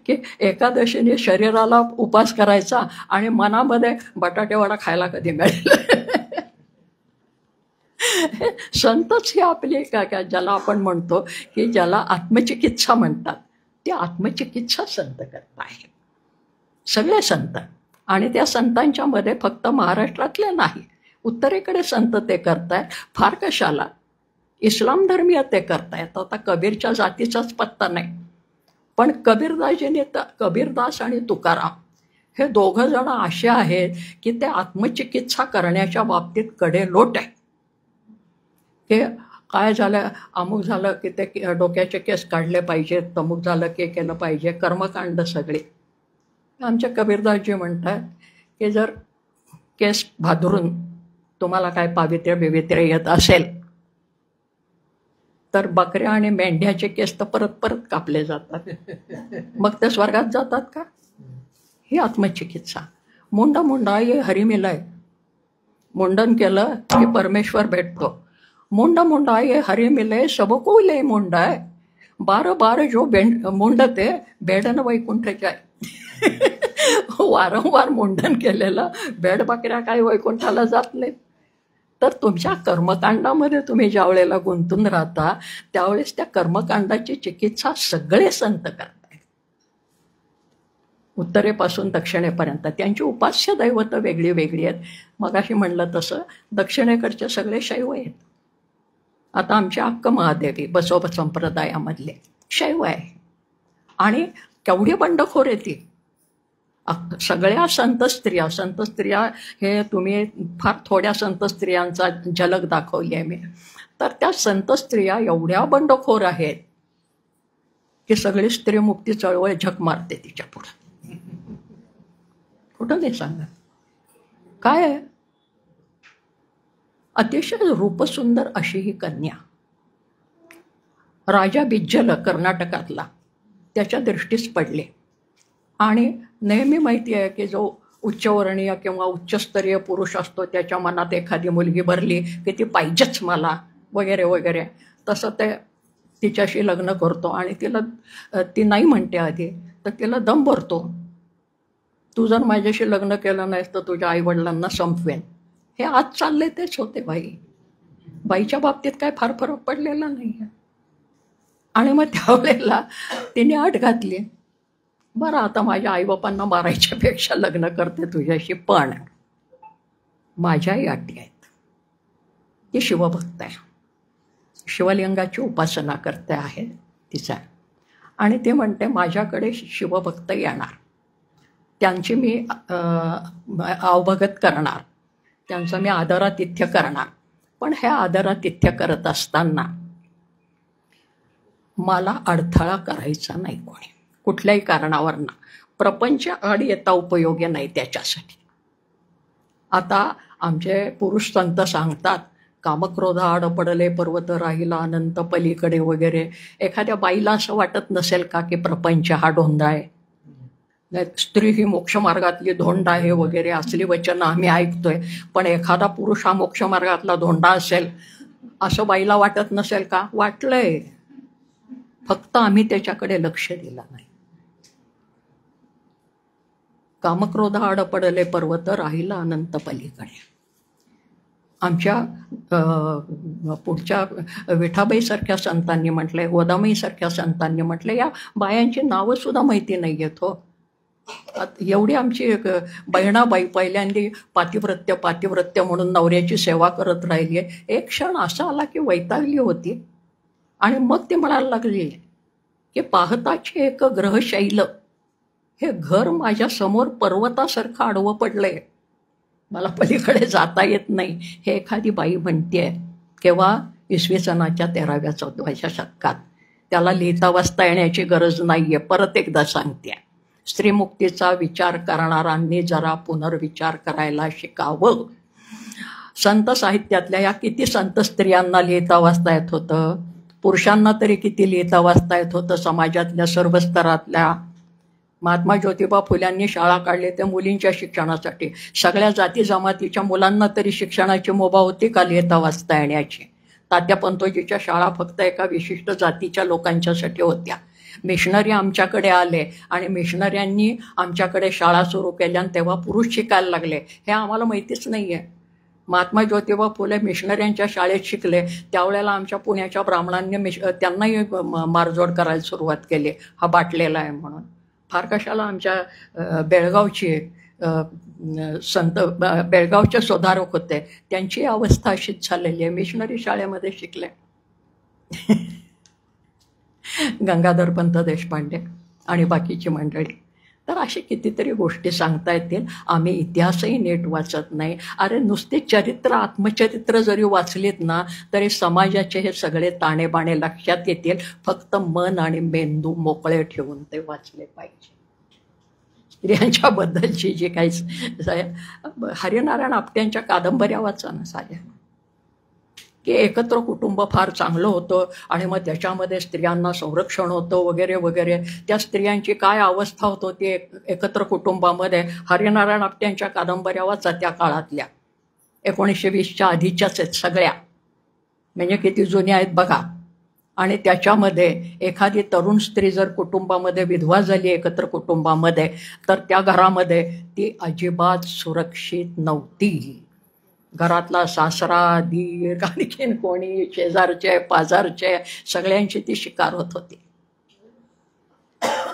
की एकादशीने शरीराला उपास करायचा आणि मनामध्ये बटाटेवडा खायला कधी मिळेल. संतच ही आपली काय ज्याला आपण म्हणतो की ज्याला आत्मचिकित्सा म्हणतात, ते आत्मचिकित्सा संत करत आहे. सगळे संत. आणि त्या संतांच्या मध्ये फक्त महाराष्ट्रातले नाही, उत्तरेकडे संत ते करतायत. फार कशाला, इस्लाम धर्मीय ते करतायत. आता कबीरच्या जातीचाच पत्ता नाही, पण कबीरदास आणि तुकाराम हे दोघं जण असे आहेत की ते आत्मचिकित्सा करण्याच्या बाबतीत कडेलोट आहे. की काय झालं, अमुक झालं की ते डोक्याचे केस काढले पाहिजेत, तमुक झालं की केलं पाहिजे, कर्मकांड सगळे. आमच्या कबीरदासजी म्हणतात की जर केस भादरून तुम्हाला काय पावित्र्य बिवित्र्य येत असेल तर बकऱ्या आणि मेंढ्याचे केस तर परत परत कापले जातात, मग ते स्वर्गात जातात का? ही आत्मचिकित्सा. मुंडा ये हरी मिलाय. मुंडन केलं की परमेश्वर भेटतो. मुंडा ये हरी मिले सबको ले मुंडा आहे. बार जो मुंडते बेडन वैकुंठ जाय. वारंवार मुंडन केलेलं बेड बकऱ्या काही वैकुंठाला जात नाहीत. तर तुमच्या कर्मकांडामध्ये तुम्ही ज्या वेळेला गुंतून राहता त्यावेळेस त्या कर्मकांडाची चिकित्सा सगळे संत करतात, उत्तरेपासून दक्षिणेपर्यंत. त्यांची उपास्य दैवतं वेगळी वेगळी आहेत. मगाशी म्हणलं तसं दक्षिणेकडचे सगळे शैव आहेत. आता आमची अक्क महादेवी बसव संप्रदायामधले शैव आहे आणि केवढी बंडखोर आहे ती. सगळ्या संत स्त्रिया हे तुम्ही फार थोड्या संत स्त्रियांचा झलक दाखवली आहे मी. तर त्या संत स्त्रिया एवढ्या बंडखोर आहेत की सगळी स्त्री मुक्ती चळवळ झक मारते तिच्या पुढे. कुठं नाही सांगा काय आहे. अतिशय रूपसुंदर अशी ही कन्या राजा बिज्जल कर्नाटकातला त्याच्या दृष्टीस पडले. आणि नेहमी माहिती आहे की जो उच्चवर्णीय किंवा उच्चस्तरीय पुरुष असतो त्याच्या मनात एखादी मुलगी भरली की ती पाहिजेच मला वगैरे वगैरे, तसं ते तिच्याशी लग्न करतो. आणि ती नाही म्हणते आधी, तर तिला दम भरतो, तू जर माझ्याशी लग्न केलं नाहीस तर तुझ्या आईवडिलांना संपवेन. हे आज चालले तेच होते बाईच्या बाबतीत काय फार फरक पडलेला नाही आहे. आणि मग त्यावेळेला तिने अट घातली, बरं आता माझ्या आईबापांना मारायच्यापेक्षा लग्न करते तुझ्याशी, पण माझ्याही अटी आहेत. ती शिवभक्त आहे, शिवलिंगाची उपासना करते आहे तिचा. आणि ते म्हणते माझ्याकडे शिवभक्त येणार, त्यांची मी अवभगत करणार, त्यांचं मी आदरातिथ्य करणार. पण हे आदरातिथ्य करत असताना मला अडथळा करायचा नाही कोणी, कुठल्याही कारणावरनं. प्रपंच आड येता उपयोगी नाही त्याच्यासाठी. आता आमचे पुरुष संत सांगतात, कामक्रोधा आड पडले पर्वत राहिला अनंत पलीकडे वगैरे. एखाद्या बाईला असं वाटत नसेल का की प्रपंच हा ढोंढा आहे, स्त्री ही मोक्षमार्गातली धोंडा आहे वगैरे, असली वचनं आम्ही ऐकतोय. पण एखादा पुरुष हा मोक्षमार्गातला धोंडा असेल असं बाईला वाटत नसेल का? वाटलंय, फक्त आम्ही त्याच्याकडे लक्ष दिलं नाही. कामक्रोधा आड पडले पर्वत राहिला अनंत पलीकडे. आमच्या पुढच्या विठाबाईसारख्या संतांनी म्हटलंय, गोदामाईसारख्या संतांनी म्हटलंय, या बायांची नावं सुद्धा माहिती नाही आहेत हो. एवढी आमची बहिणाबाई पहिल्यांदी पातिव्रत्य म्हणून नवऱ्याची सेवा करत राहिली आहे. एक क्षण असा आला की वैतागली होती. आणि मग ती म्हणायला लागली की पाहताची एक ग्रहशैल, हे घर माझ्या समोर पर्वतासारखं आडवं पडलंय, मला पलीकडे जाता येत नाही. हे एखादी बाई म्हणतेय केव्हा? इसवी सनाच्या 13व्या-14व्या शतकात. त्याला लिहिता वाचता येण्याची गरज नाही आहे. परत एकदा सांगते, स्त्रीमुक्तीचा विचार करणाऱ्यांनी जरा पुनर्विचार करायला शिकावं. संत साहित्यातल्या या किती संत स्त्रियांना लिहिता वाचता येत होतं, पुरुषांना तरी किती लिहिता वाचता येत होतं. समाजातल्या सर्व स्तरातल्या. महात्मा ज्योतिबा फुल्यांनी शाळा काढली त्या मुलींच्या शिक्षणासाठी. सगळ्या जाती जमातीच्या मुलांना तरी शिक्षणाची मुभा होती का लिहिता वाचता येण्याची? तात्या पंतोजीच्या शाळा फक्त एका विशिष्ट जातीच्या लोकांच्यासाठी होत्या. मिशनरी आमच्याकडे आले आणि मिशनऱ्यांनी आमच्याकडे शाळा सुरू केल्या आणि तेव्हा पुरुष शिकायला लागले. हे आम्हाला माहितीच नाही आहे. महात्मा ज्योतिबा फुले मिशनऱ्यांच्या शाळेत शिकले, त्यावेळेला आमच्या पुण्याच्या ब्राह्मणांनी त्यांनाही मारजोड करायला सुरुवात केली, हा बाटलेला आहे म्हणून. फार कशाला आमच्या बेळगावची संत, बेळगावचे सुधारक होते, त्यांची अवस्था अशीच झालेली आहे, मिशनरी शाळेमध्ये शिकले. गंगाधर पंत देशपांडे आणि बाकीची मंडळी. तर अशी कितीतरी गोष्टी सांगता येतील. आम्ही इतिहासही नीट वाचत नाही. अरे नुसते चरित्र, आत्मचरित्र जरी वाचलीत ना तरी समाजाचे हे सगळे ताणेबाणे लक्षात येतील. फक्त मन आणि मेंदू मोकळे ठेवून ते वाचले पाहिजे. स्त्रियांच्या बद्दलची जी काही हरिनारायण आपट्यांच्या कादंबऱ्या वाचा ना साऱ्या, की एकत्र कुटुंब फार चांगलं होतं आणि मग त्याच्यामध्ये स्त्रियांना संरक्षण होतं वगैरे वगैरे. त्या स्त्रियांची काय अवस्था होत होती एकत्र कुटुंबामध्ये, हरिनारायण आपट्यांच्या कादंबऱ्या वाचा त्या काळातल्या. 1920च्या आधीच्याच आहेत सगळ्या, म्हणजे किती जुन्या आहेत बघा. आणि त्याच्यामध्ये एखादी तरुण स्त्री जर कुटुंबामध्ये विधवा झाली एकत्र कुटुंबामध्ये, तर त्या घरामध्ये ती अजिबात सुरक्षित नव्हती. घरातला सासरा, दीर, आणखीन कोणी शेजारचे पाजारचे सगळ्यांची ती शिकार होत होती.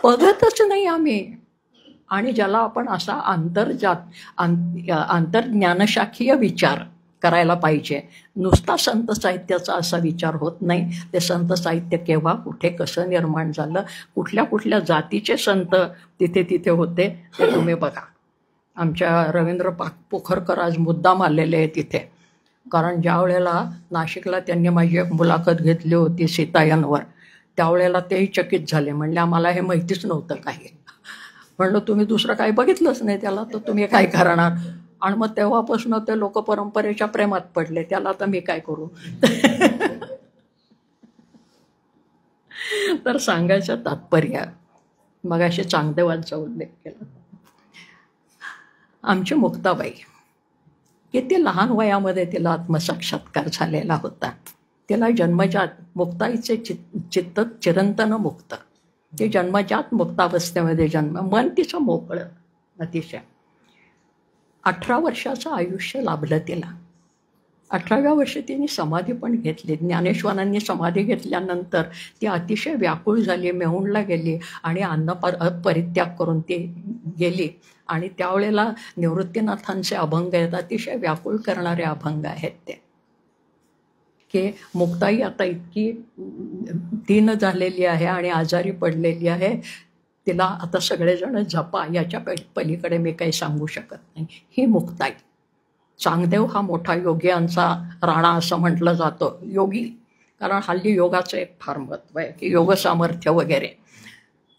बघतच नाही आम्ही. आणि ज्याला आपण असा आंतरज्ञानशाखीय विचार करायला पाहिजे, नुसता संत साहित्याचा असा विचार होत नाही. ते संत साहित्य केव्हा कुठे कसं निर्माण झालं, कुठल्या कुठल्या जातीचे संत तिथे तिथे होते ते तुम्ही बघा. आमच्या रवींद्र पोखरकर आज मुद्दाम आलेले आहे तिथे, कारण ज्या वेळेला नाशिकला त्यांनी माझी एक मुलाखत घेतली होती सीतायनवर, त्यावेळेला तेही चकित झाले. म्हणले आम्हाला हे माहितीच नव्हतं काही. म्हणलं तुम्ही दुसरं काही बघितलंच नाही त्याला, तर तुम्ही काय करणार? आणि मग तेव्हापासून ते लोक परंपरेच्या प्रेमात पडले. त्याला तर मी काय करू? तर सांगायचं तात्पर्य, मग असे चांगदेवांचा उल्लेख केला. आमची मुक्ताबाई किती लहान वयामध्ये तिला आत्मसाक्षात्कार झालेला होता. तिला जन्मजात मुक्ताईचे चित्त चिरंतन मुक्त, ते जन्मजात मुक्तावस्थेमध्ये मन तिचं मोकळं अतिशय. 18 वर्षाचं आयुष्य लाभलं तिला. 18व्या वर्षी तिने समाधी पण घेतली. ज्ञानेश्वरांनी समाधी घेतल्यानंतर ती अतिशय व्याकुळ झाली, मेहुणला गेली आणि परित्याग करून ती गेली. आणि त्यावेळेला निवृत्तीनाथांचे अभंग आहेत, अतिशय व्याकुळ करणारे अभंग आहेत ते, की मुक्ताई आता इतकी दीन झालेली आहे आणि आजारी पडलेली आहे, तिला आता सगळेजण जपा, याच्या पलीकडे मी काही सांगू शकत नाही. ही मुक्ताई. चांगदेव हा मोठा योग्यांचा राणा असं म्हटलं जातं. योगी, कारण हल्ली योगाचं एक फार महत्त्व आहे की योग सामर्थ्य वगैरे.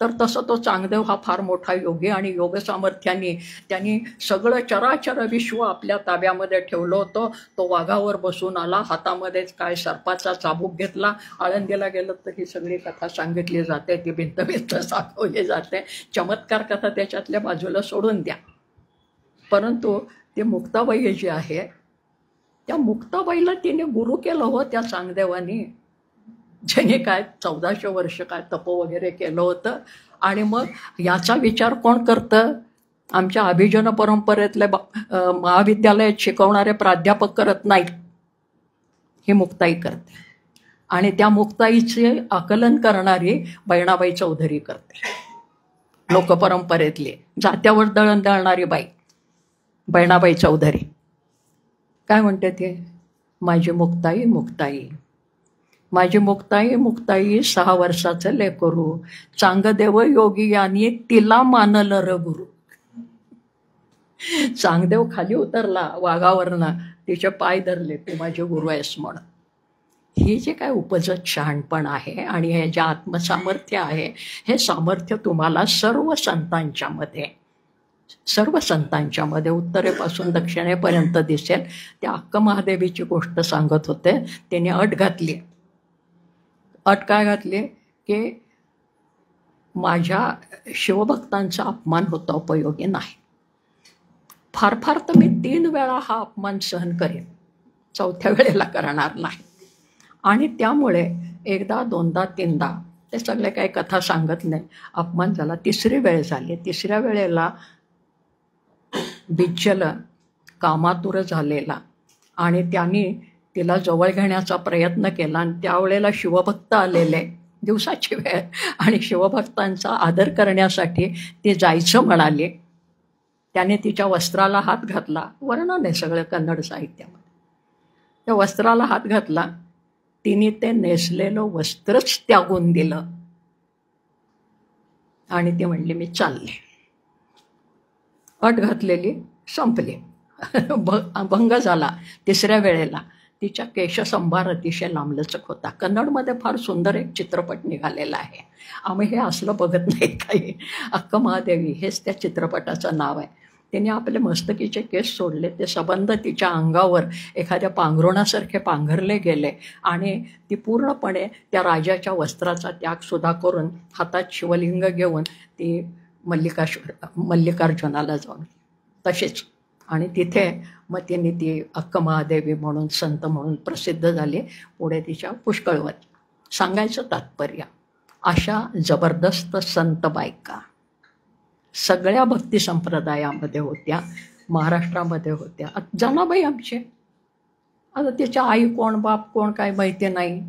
तर तसं तो चांगदेव हा फार मोठा योगी आणि योग सामर्थ्याने त्यांनी सगळं चराचर विश्व आपल्या ताब्यामध्ये ठेवलं होतं. तो वाघावर बसून आला, हातामध्येच काय सर्पाचा चाबूक घेतला. आळंदीला गेलं तर ही सगळी कथा सांगितली जाते, ती भिंत भिंत दाखवली जाते. चमत्कार कथा त्याच्यातल्या बाजूला सोडून द्या. परंतु ती मुक्ताबाई जी आहे, त्या मुक्ताबाईला तिने गुरु केलं हो त्या चांगदेवानी, ज्याने काय 1400 वर्ष काय तप वगैरे केलं होतं. आणि मग याचा विचार कोण करतं? आमच्या अभिजन परंपरेतले महाविद्यालयात शिकवणारे प्राध्यापक करत नाहीत, ही मुक्ताई करते. आणि त्या मुक्ताईचे आकलन करणारी बहिणाबाई चौधरी करते. लोकपरंपरेतली जात्यावर दळण दळणारी बाई बहिणाबाई चौधरी काय म्हणते ते? माझी मुक्ताई मुक्ताई, माझी मुक्ताई मुक्ताई, 6 वर्षाचं लेकरू, चांगदेव योगी यांनी तिला मानलं र गुरु. चांगदेव खाली उतरला वाघावरनं, तिचे पाय धरले, तू माझे गुरु आहेस म्हणून. ही जे काय उपजत शहाणपण आहे आणि हे जे आत्मसामर्थ्य आहे, हे सामर्थ्य तुम्हाला सर्व संतांच्यामध्ये उत्तरेपासून दक्षिणेपर्यंत दिसेल. त्या अक्क महादेवीची गोष्ट सांगत होते. त्याने अट घातली. अट काय घातली? की माझ्या शिवभक्तांचा अपमान होता उपयोगी नाही. फार फार तर मी 3 वेळा हा अपमान सहन करेन, 4थ्या वेळेला करणार नाही. आणि त्यामुळे एकदा, दोनदा, 3दा, ते सगळे काही कथा सांगत नाही, अपमान झाला. 3री वेळ झाली. 3ऱ्या वेळेला बिज्जल कामातुर झालेला आणि त्यांनी तिला जवळ घेण्याचा प्रयत्न केला. आणि त्यावेळेला शिवभक्त आलेले, दिवसाची वेळ, आणि शिवभक्तांचा आदर करण्यासाठी ते जायचं म्हणाले. त्याने तिच्या वस्त्राला हात घातला. वर्णन आहे सगळं कन्नड साहित्यामध्ये. त्या वस्त्राला हात घातला. तिने ते नेसलेलं वस्त्रच त्यागून दिलं आणि ती म्हणली मी चालले. अट घातलेली संपली. भंग झाला. 3ऱ्या वेळेला तिच्या केशसंभार अतिशय लांबलचक होता. कन्नडमध्ये फार सुंदर एक चित्रपट निघालेला आहे. आम्ही हे असलं बघत नाहीत काही. अक्क महादेवी हेच त्या चित्रपटाचं नाव आहे. तिने आपले मस्तकीचे केस सोडले, ते सबंध तिच्या अंगावर एखाद्या पांघरुणासारखे पांघरले गेले आणि ती पूर्णपणे त्या राजाच्या वस्त्राचा त्यागसुद्धा करून हातात शिवलिंग घेऊन ती मल्लिकार्जुनाला जाऊन तसेच. आणि तिथे मग तिने ती अक्क महादेवी म्हणून, संत म्हणून प्रसिद्ध झाली. पुढे तिच्या पुष्कळवत. सांगायचं तात्पर्य, अशा जबरदस्त संत बायका सगळ्या भक्ती संप्रदायामध्ये होत्या, महाराष्ट्रामध्ये होत्या. जनाबाई आमचे, आता तिच्या आई कोण, बाप कोण, काय माहिती नाही.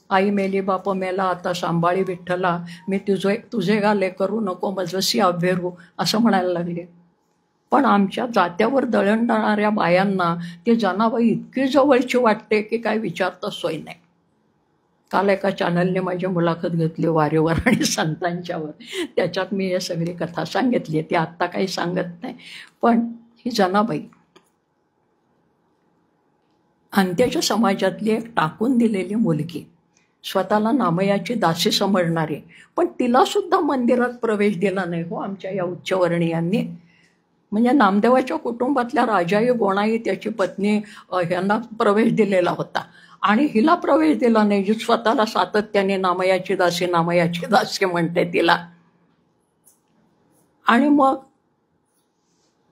आई मेली, बाप मेला, आता सांभाळी विठ्ठला, मी तुझे गाले करू नको मजसी अभ्यरू, असं म्हणायला लागले. पण आमच्या जात्यावर दळण दळणाऱ्या बायांना ती जनाबाई इतकी जवळची वाटते की काय विचारता सोय नाही. काल एका चॅनलने माझी मुलाखत घेतली वारीवर आणि संतांच्यावर. त्याच्यात मी हे सगळी कथा सांगितली. ती आत्ता काही सांगत नाही. पण ही जनाबाई अंत्याच्या समाजातली एक टाकून दिलेली मुलगी, स्वतःला नामयाची दासी समजणारी, पण तिलासुद्धा मंदिरात प्रवेश दिला नाही हो आमच्या या उच्चवर्णीयांनी. म्हणजे नामदेवाच्या कुटुंबातल्या राजाई गोणाई, त्याची पत्नी, ह्यांना प्रवेश दिलेला होता. आणि हिला प्रवेश दिला नाही, जी स्वतःला सातत्याने नामयाची दासी नामयाची दासी म्हणते तिला. आणि मग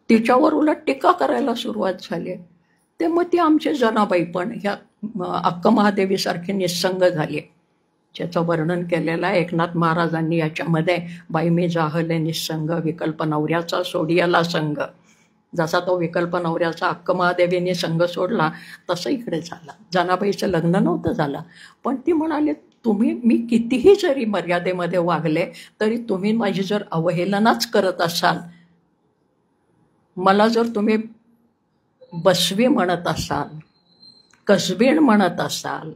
तिच्यावर उलट टीका करायला सुरुवात झाली. ते मग ती आमची जनाबाई पण ह्या अक्कमहादेवीसारखी निस्संग झाली, ज्याचं वर्णन केलेलं आहे एकनाथ महाराजांनी याच्यामध्ये. बाई मी जाहले निस्संग, विकल्प नवऱ्याचा सोडियाला संग. जसा तो विकल्प नवऱ्याचा अक्कमहादेवीने संग सोडला तसं इकडे झाला. जनाबाईचं लग्न नव्हतं झालं, पण ती म्हणाली मी कितीही जरी मर्यादेमध्ये वागले तरी तुम्ही माझी जर अवहेलनाच करत असाल, मला जर तुम्ही बसवी म्हणत असाल, कसबीण म्हणत असाल,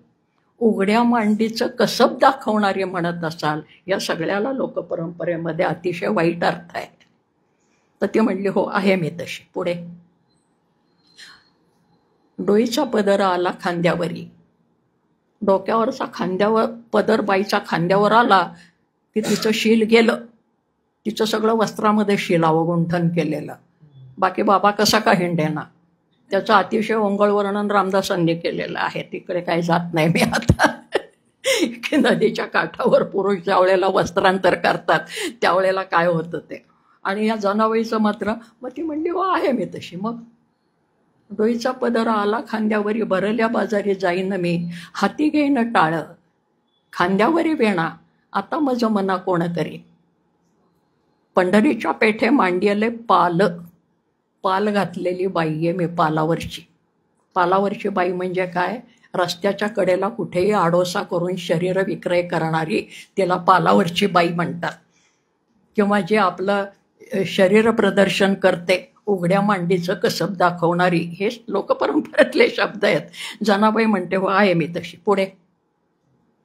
उघड्या मांडीचं कसब दाखवणारी म्हणत असाल, या सगळ्याला लोकपरंपरेमध्ये अतिशय वाईट अर्थ आहे. तर ती म्हणली हो आहे मी तशी. पुढे डोईचा पदर आला खांद्यावरी. डोक्यावरचा खांद्यावर पदर बाईच्या खांद्यावर आला की तिचं शील गेलं. तिचं सगळं वस्त्रामध्ये शिलावं गुंठण केलेलं. बाकी बाबा कसा का हिंडेना, त्याचं अतिशय ओंगळ वर्णन रामदासांनी केलेलं आहे. तिकडे काही जात नाही मी आता. की नदीच्या काठावर पुरुष ज्या वेळेला वस्त्रांतर करतात त्यावेळेला काय होतं ते. आणि या जनाबाईचं मात्र मग ती म्हणली हो आहे मी तशी. मग डोईचा पदर आला खांद्यावरी, भरल्या बाजारी जाईन मी, हाती घेईन टाळ, खांद्यावरी वेणा, आता मज मना कोण करी. पंढरीच्या पेठे मांडियले पाल घातलेली बाई आहे मी, पालावरची. पालावरची बाई म्हणजे काय, रस्त्याच्या कडेला कुठेही आडोसा करून शरीर विक्रय करणारी तिला पालावरची बाई म्हणतात. किंवा जे आपलं शरीर प्रदर्शन करते, उघड्या मांडीचं कसब दाखवणारी, हे लोकपरंपरेतले शब्द आहेत. जनाबाई म्हणते हो आहे मी तशी. पुढे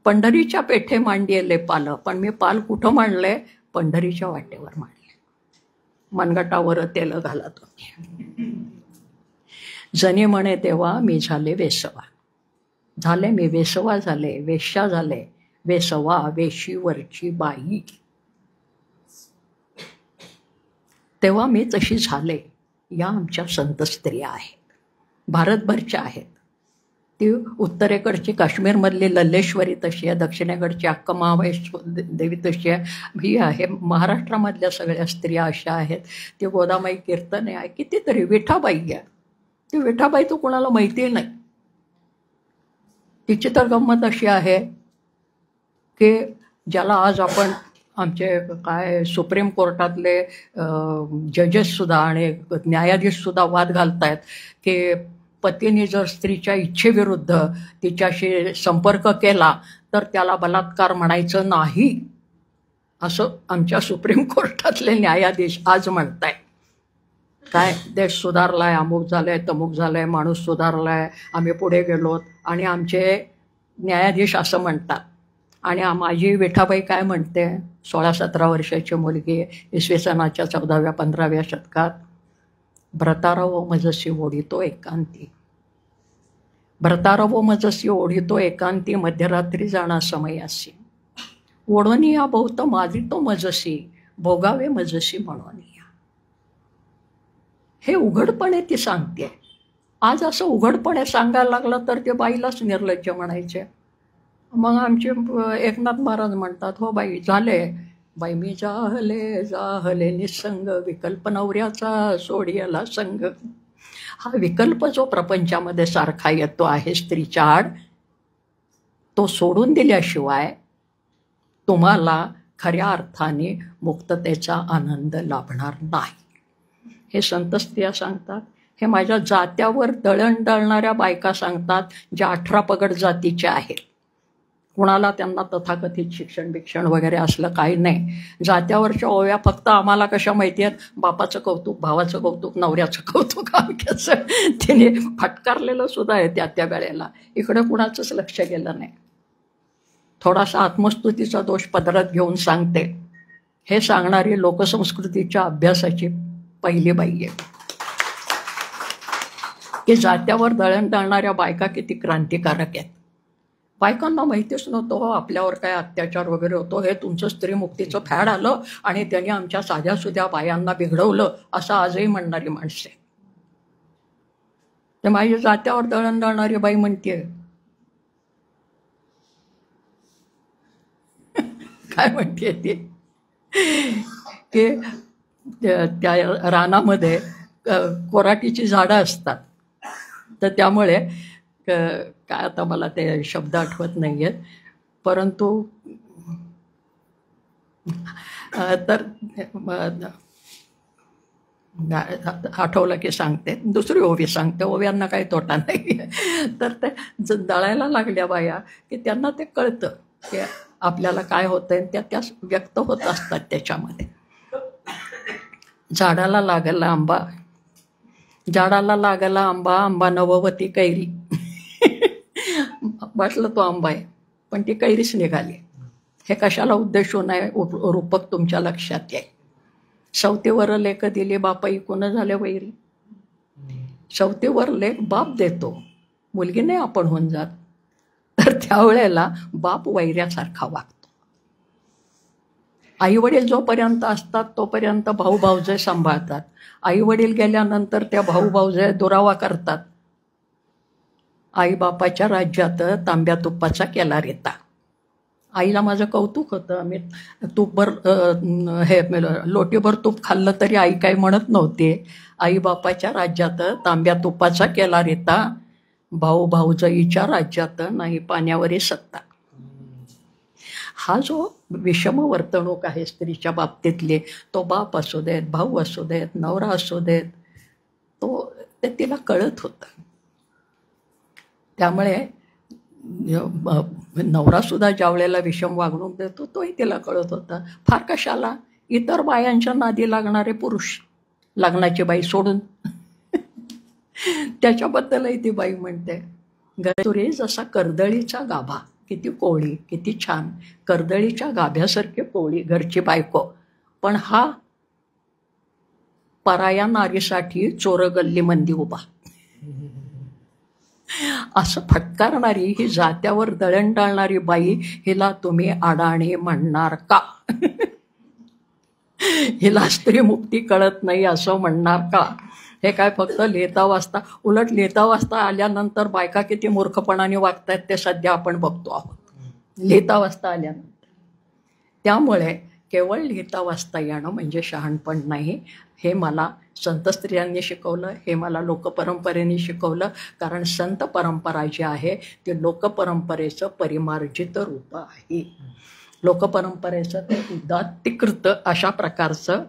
पंढरीच्या पेठे मांडियले पाल, पण मी पाल कुठं मांडले, पंढरीच्या वाटेवर मांडले. मनगटावर तेल घाला तुम्ही. जनी म्हणे तेव्हा मी झाले वेसवा. झाले मी वेसवा झाले, वेश्या झाले, वेसवा वेशीवरची बाई. तेव्हा मी तशी झाले. या आमच्या संत स्त्रिया आहेत, भारतभरच्या आहेत. ती उत्तरेकडची काश्मीरमधली लल्लेश्वरी तशी आहे, दक्षिणेकडची देवी तशी आहे, ही आहे. महाराष्ट्रामधल्या सगळ्या स्त्रिया अशा आहेत. ती गोदामाई कीर्तने आहे, कितीतरी. विठाबाई आहे, ती विठाबाई तो कोणाला माहिती नाही. तिची तर गंमत अशी आहे की ज्याला आज आपण आमचे काय सुप्रीम कोर्टातले जजेससुद्धा आणि न्यायाधीशसुद्धा वाद घालत आहेत की पतीने जर स्त्रीच्या इच्छेविरुद्ध तिच्याशी संपर्क केला तर त्याला बलात्कार म्हणायचं नाही, असं आमच्या सुप्रीम कोर्टातले न्यायाधीश आज म्हणताय. काय देश सुधारलाय, अमुक झालंय, तमुक झालंय, माणूस सुधारलाय, आम्ही पुढे गेलोत, आणि आमचे न्यायाधीश असं म्हणतात. आणि माझी विठाबाई काय म्हणते, 16-17 वर्षाची मुलगी, इसवी सनाच्या 14व्या-15व्या शतकात, भ्रतारवो मजसी ओढितो एकांती. भ्रतारवो मजसी ओढितो एकांती, मध्यरात्री जाणा समयासी. ओढोनी या बहुत माजितो मजसी, भोगावे मजसी म्हणून. हे उघडपणे ती सांगते. आज असं उघडपणे सांगायला लागलं तर ते बाईलाच निर्लज्ज म्हणायचे. मग आमचे एकनाथ महाराज म्हणतात हो बाई झाले, बाई मी जाहले निसंग, विकल्प नवऱ्याचा सोडियाला संग. हा विकल्प जो प्रपंचामध्ये सारखा येतो आहे स्त्रीच्या आड, तो सोडून दिल्याशिवाय तुम्हाला खऱ्या अर्थाने मुक्ततेचा आनंद लाभणार नाही. हे संत स्त्रिया सांगतात. हे माझ्या जात्यावर दळण दळणाऱ्या बायका सांगतात, ज्या 18 पगड जातीच्या आहेत. कुणाला त्यांना तथाकथित शिक्षण वगैरे असलं काही नाही. जात्यावरच्या ओव्या फक्त आम्हाला कशा माहिती आहेत, बापाचं कौतुक, भावाचं कौतुक, नवऱ्याचं कौतुक, आमच्याचं. तिने फटकारलेलं सुद्धा आहे त्या वेळेला. इकडे कुणाचंच लक्ष गेलं नाही. थोडासा आत्मस्तुतीचा दोष पदरात घेऊन सांगते. हे सांगणारी लोकसंस्कृतीच्या अभ्यासाची पहिली बाई आहे की जात्यावर दळण दळणाऱ्या बायका किती क्रांतिकारक आहेत. बायकांना माहितीच नव्हतं हो आपल्यावर काय अत्याचार वगैरे होतो. हे तुमचं स्त्रीमुक्तीचं फॅड आलं आणि त्यांनी आमच्या साध्यासुध्या बायांना बिघडवलं, असं आजही म्हणणारी माणसे. ते माझ्या जात्यावर दळण दळणारी बाई म्हणते काय म्हणते ती की त्या रानामध्ये कोराटीची झाडं असतात. तर त्यामुळे काय आता मला ते शब्द आठवत नाही आहेत, परंतु तर आठवलं की सांगते, दुसरी ओवी सांगते, ओव्यांना काही तोटा नाही. तर ते दळायला लागल्या बाया की त्यांना ते कळतं की आपल्याला काय होतंय, त्या व्यक्त होत असतात त्याच्यामध्ये. झाडाला लागला आंबा, झाडाला लागला आंबा, आंबा नववती कैरी. वाटलं तो आंबा आहे, पण ती कैरीच निघाली. हे कशाला उद्देशून आहे रूपक तुमच्या लक्षात येईल. सवतीवर लेख दिली बापा इकून झाले वैरी. सवतीवर लेख बाप देतो, मुलगी नाही आपण होऊन जात. तर त्यावेळेला बाप वैऱ्यासारखा वागतो. आईवडील जोपर्यंत असतात तोपर्यंत भाऊ भाऊजे सांभाळतात. आईवडील गेल्यानंतर त्या भाऊ भाऊजे दुरावा करतात. आईबापाच्या राज्यात तांब्या तुपाचा केला रेता. आईला माझं कौतुक होतं. मी तूपभर हे लोटीभर तूप खाल्लं तरी आई काही म्हणत नव्हते. आईबापाच्या राज्यात तांब्या तुपाचा केला रेता, भाऊ भाऊजाईच्या राज्यात नाही पाण्यावरी सत्ता. हा जो विषम वर्तणूक आहे स्त्रीच्या बाबतीतली, तो बाप असू देत, भाऊ असू देत, नवरा असू देत, ते तिला कळत होतं. त्यामुळे नवरासुद्धा ज्या वेळेला विषम वागणूक देतो तोही तिला कळत होता. फार कशाला इतर बायांच्या नादी लागणारे पुरुष, लग्नाची बाई सोडून. त्याच्याबद्दलही ती बाई म्हणते, गैसुरे जसा कर्दळीचा गाभा, किती कोळी, किती छान, कर्दळीच्या गाभ्यासारखी कोळी घरची बायको, पण हा पराया नारीसाठी चोरगल्ली मंदी उभा. असं फटकारणारी ही जात्यावर दळण टाळणारी बाई, हिला तुम्ही अडाणी म्हणणार का? हिला स्त्री मुक्ती कळत नाही असं म्हणणार का? हे काय फक्त लिहिता वाचता, उलट लिहिता वाचता आल्यानंतर बायका किती मूर्खपणाने वागतायत ते सध्या आपण बघतो आहोत, लिहिता वाचता आल्यानंतर. त्यामुळे केवळ लिहिता वाचता येणं म्हणजे शहाणपण नाही. हे मला संत स्त्रियांनी शिकवलं, हे मला लोकपरंपरेने शिकवलं. कारण संत परंपरा जी आहे ते लोकपरंपरेचं परिमार्जित रूप आहे. लोकपरंपरेचं ते उदात्तीकृत अशा प्रकारचं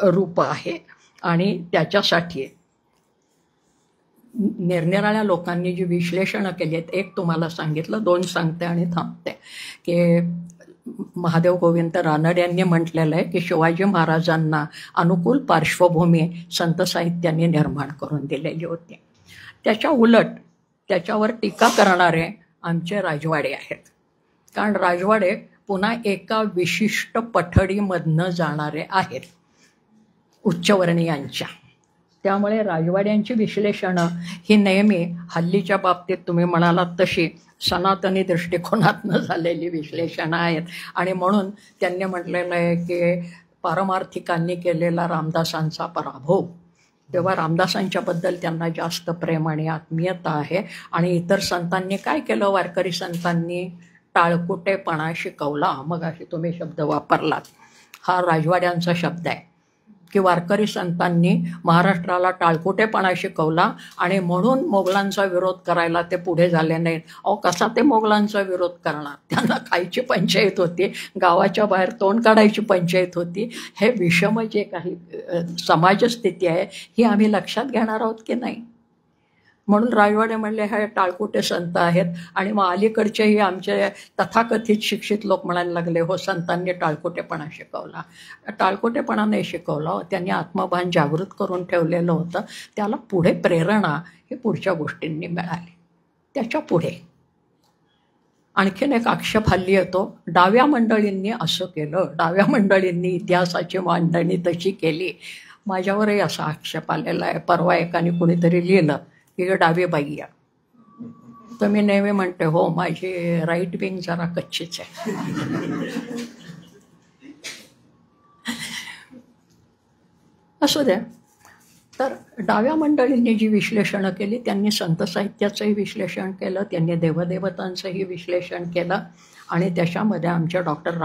रूप आहे. आणि त्याच्यासाठी निरनिराळ्या लोकांनी जी विश्लेषणं केली आहेत, एक तुम्हाला सांगितलं, दोन सांगते आणि थांबते, की महादेव गोविंद रानड यांनी म्हटलेलं आहे की शिवाजी महाराजांना अनुकूल पार्श्वभूमी संत साहित्याने निर्माण करून दिलेली होती. त्याच्या उलट त्याच्यावर टीका करणारे आमचे राजवाडे आहेत. कारण राजवाडे पुन्हा एका विशिष्ट पठडीमधनं जाणारे आहेत, उच्चवर्णीयांच्या. त्यामुळे राजवाड्यांची विश्लेषणं ही नेहमी हल्लीच्या बाबतीत तुम्ही म्हणालात तशी सनातनी दृष्टिकोनातनं झालेली विश्लेषणं आहेत. आणि म्हणून त्यांनी म्हटलेलं आहे की पारमार्थिकांनी केलेला रामदासांचा पराभव. तेव्हा रामदासांच्याबद्दल त्यांना जास्त प्रेम आणि आत्मीयता आहे. आणि इतर संतांनी काय केलं, वारकरी संतांनी टाळकुटेपणा शिकवला. मग अशी तुम्ही शब्द वापरलात, हा राजवाड्यांचा शब्द आहे की वारकरी संतांनी महाराष्ट्राला टाळकुटेपणा शिकवला आणि म्हणून मोगलांचा विरोध करायला ते पुढे झाले नाहीत. अहो, कसा ते मोगलांचा विरोध करणार? त्यांना खायची पंचायत होती, गावाच्या बाहेर तोंड काढायची पंचायत होती. हे विषम जे काही समाजस्थिती आहे ही आम्ही लक्षात घेणार आहोत की नाही? म्हणून राजवाडे म्हणले हे टाळकुटे संत आहेत. आणि मग अलीकडचेही आमचे तथाकथित शिक्षित लोक म्हणायला लागले, हो संतांनी टाळकुटेपणा शिकवला. टाळकुटेपणा नाही शिकवला, त्यांनी आत्मभान जागृत करून ठेवलेलं होतं. त्याला पुढे प्रेरणा ही पुढच्या गोष्टींनी मिळाली. त्याच्या पुढे आणखीन एक आक्षेप हल्ली येतो, डाव्या मंडळींनी असं केलं, डाव्या मंडळींनी इतिहासाची मांडणी तशी केली. माझ्यावरही असा आक्षेप आलेला आहे. परवा एकाने कुणीतरी लिहिलं की डावी बाई आहे. तर मी नेहमी म्हणते, हो माझी राईट विंग जरा कच्चीच आहे. असू द्या. तर डाव्या मंडळींनी जी विश्लेषणं केली त्यांनी संत साहित्याचंही विश्लेषण केलं, त्यांनी देवदेवतांचंही विश्लेषण केलं आणि त्याच्यामध्ये आमचे डॉक्टर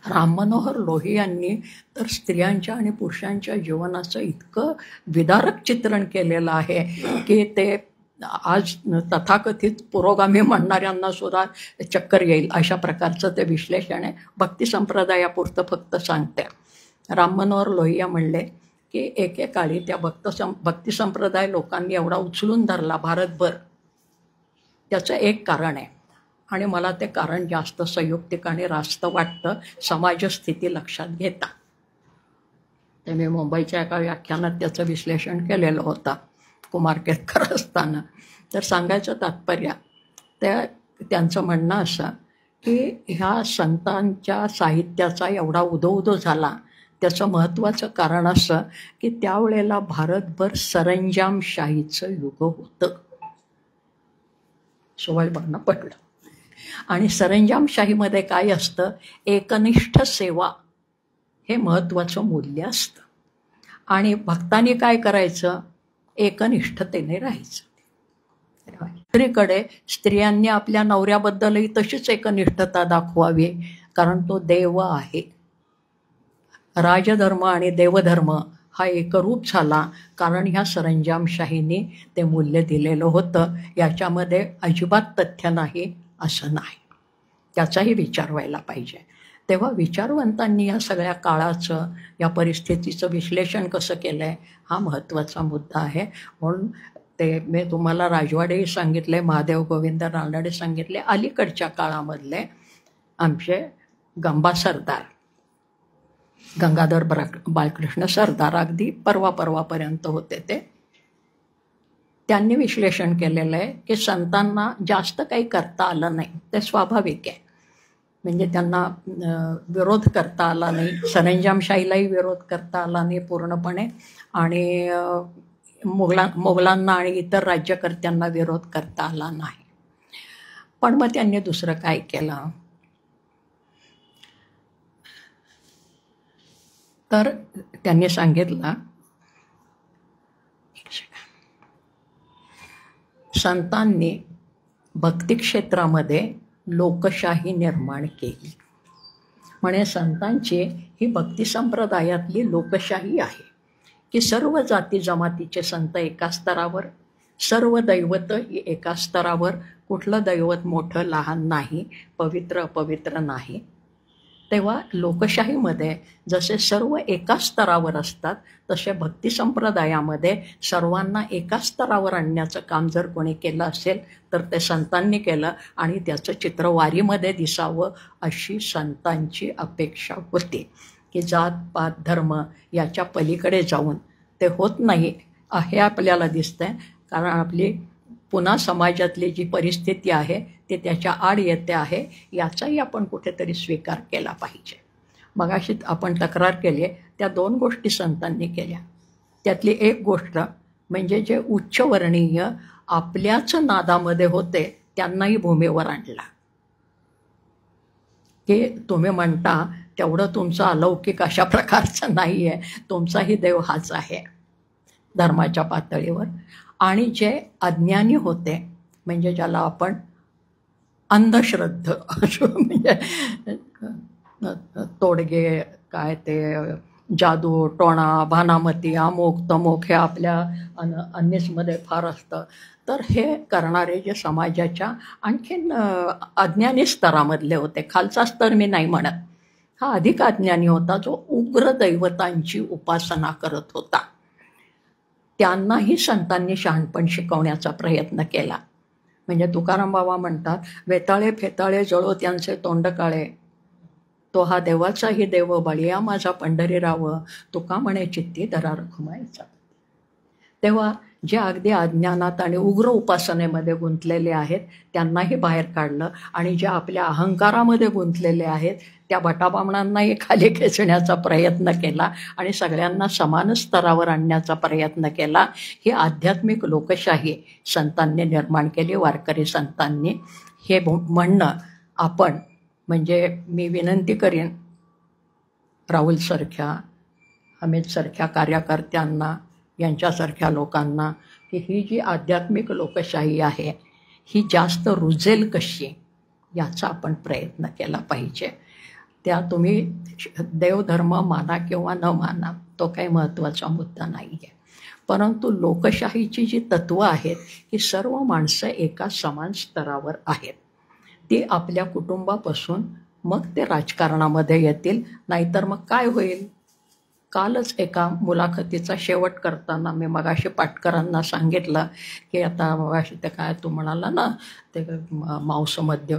राममनोहर लोहियांनी तर स्त्रियांच्या आणि पुरुषांच्या जीवनाचं इतकं विदारक चित्रण केलेलं आहे की ते आज तथाकथित पुरोगामी म्हणणाऱ्यांना सुद्धा चक्कर येईल अशा प्रकारचं ते विश्लेषण आहे. भक्ती संप्रदायापुरतं फक्त सांगते. राममनोहर लोहिया म्हणले की एकेकाळी त्या भक्ती संप्रदाय लोकांनी एवढा उचलून धरला भारतभर, त्याचं एक कारण आहे आणि मला ते कारण जास्त संयुक्तिक आणि रास्त वाटतं समाजस्थिती लक्षात घेता. ते मी मुंबईच्या एका व्याख्यानात त्याचं विश्लेषण केलेलं होतं कुमार केतकर असताना. तर सांगायचं तात्पर्य त्यांचं म्हणणं असं की ह्या संतांच्या साहित्याचा एवढा उदो झाला त्याचं महत्त्वाचं कारण असं की त्यावेळेला भारतभर सरंजामशाहीचं युग होतं. सुवर्ण पडलं. आणि सरंजामशाहीमध्ये काय असतं, एकनिष्ठ सेवा हे महत्त्वाचं मूल्य असतं आणि भक्तांनी काय करायचं, एकनिष्ठतेने राहायचं. दुसरीकडे स्त्रियांनी आपल्या नवऱ्याबद्दलही तशीच एकनिष्ठता दाखवावी, कारण तो देव आहे. राजधर्म आणि देवधर्म हा एकरूप झाला कारण ह्या सरंजामशाहीने ते मूल्य दिलेलं होतं. याच्यामध्ये अजिबात तथ्य नाही असं नाही, त्याचाही विचार व्हायला पाहिजे. तेव्हा विचारवंतांनी या सगळ्या काळाचं, या परिस्थितीचं विश्लेषण कसं केलं आहे हा महत्त्वाचा मुद्दा आहे. म्हणून ते मी तुम्हाला राजवाडेही सांगितले, महादेव गोविंद रानडे सांगितले. अलीकडच्या काळामधले आमचे गंबा सरदार, गंगाधर बाळकृष्ण सरदार, अगदी परवापर्यंत होते ते, त्यांनी विश्लेषण केलेलं आहे की संतांना जास्त काही करता आलं नाही. ते स्वाभाविक आहे, म्हणजे त्यांना विरोध करता आला नाही, सरंजामशाहीलाही विरोध करता आला नाही पूर्णपणे आणि मोगलांना आणि इतर राज्यकर्त्यांना विरोध करता आला नाही. पण मग त्यांनी दुसरं काय केलं, तर त्यांनी सांगितलं संतांनी भक्ती क्षेत्रामध्ये लोकशाही निर्माण केली. म्हणजे संतांची ही भक्ती संप्रदायातली लोकशाही आहे की सर्व जाती जमातीचे संत एका स्तरावर, सर्व दैवत एका स्तरावर, कुठलं दैवत मोठं लहान नाही, पवित्र अपवित्र नाही. तेव्हा लोकशाहीमध्ये जसे सर्व एका स्तरावर असतात तसे भक्ती संप्रदायामध्ये सर्वांना एका स्तरावर आणण्याचं काम जर कोणी केलं असेल तर ते संतांनी केलं आणि त्याचं चित्र वारीमध्ये दिसावं अशी संतांची अपेक्षा होती की जात पात धर्म याच्या पलीकडे जाऊन ते होत नाही हे आपल्याला दिसतंय. कारण आपली पुन्हा समाजातली जी परिस्थिती आहे ते त्याच्या आड येते आहे, याचाही आपण कुठेतरी स्वीकार केला पाहिजे. मगाशी आपण तक्रार केली आहे त्या दोन गोष्टी संतांनी केल्या. त्यातली एक गोष्ट म्हणजे जे उच्चवर्णीय आपल्याच नादामध्ये होते त्यांनाही भूमीवर आणला. की तुम्ही म्हणता तेवढं तुमचं अलौकिक अशा प्रकारचं नाही आहे, तुमचाही देव हाच आहे धर्माच्या पातळीवर. आणि जे अज्ञानी होते म्हणजे ज्याला आपण अंधश्रद्ध म्हणजे तोडगे, काय ते जादू टोणा भानामती अमुक तमुक हे आपल्या अन्नीसमध्ये फार असतं. तर हे करणारे जे समाजाच्या आणखीन अज्ञानी स्तरामधले होते, खालचा स्तर मी नाही म्हणत, हा अधिक अज्ञानी होता जो उग्र दैवतांची उपासना करत होता. त्यांनाही संतांनी शहाणपण शिकवण्याचा प्रयत्न केला. म्हणजे तुकाराम बाबा म्हणतात, वेताळे फेताळे जळो त्यांचे तोंड काळे, तो हा देवाचाही देव बळिया माझा पंढरीराव, तुका म्हणे चित्ती धरा रखुमाईचा. तेव्हा जे अगदी अज्ञानात आणि उग्र उपासनेमध्ये गुंतलेले आहेत त्यांनाही बाहेर काढलं आणि जे आपल्या अहंकारामध्ये गुंतलेले आहेत त्या भटाबामणांनाही खाली खेचण्याचा प्रयत्न केला आणि सगळ्यांना समान स्तरावर आणण्याचा प्रयत्न केला. ही आध्यात्मिक लोकशाही संतांनी निर्माण केली, वारकरी संतांनी. हे म्हणणं आपण, म्हणजे मी विनंती करीन राहुल सारख्या अमितसारख्या कार्यकर्त्यांना, यांच्यासारख्या लोकांना, की ही जी आध्यात्मिक लोकशाही आहे ही जास्त रुजेल कशी याचा आपण प्रयत्न केला पाहिजे. त्या तुम्ही देवधर्म माना किंवा न माना, तो काही महत्त्वाचा मुद्दा नाही आहे. परंतु लोकशाहीची जी तत्त्वं आहेत ही सर्व माणसं एका समान स्तरावर आहेत. ती आपल्या कुटुंबापासून मग ते राजकारणामध्ये येतील. नाहीतर मग काय होईल? कालच एका मुलाखतीचा शेवट करताना मी मगाशी पाटकरांना सांगितलं की आता मगाशी ते काय तू म्हणाला ना, ते मांसमध्य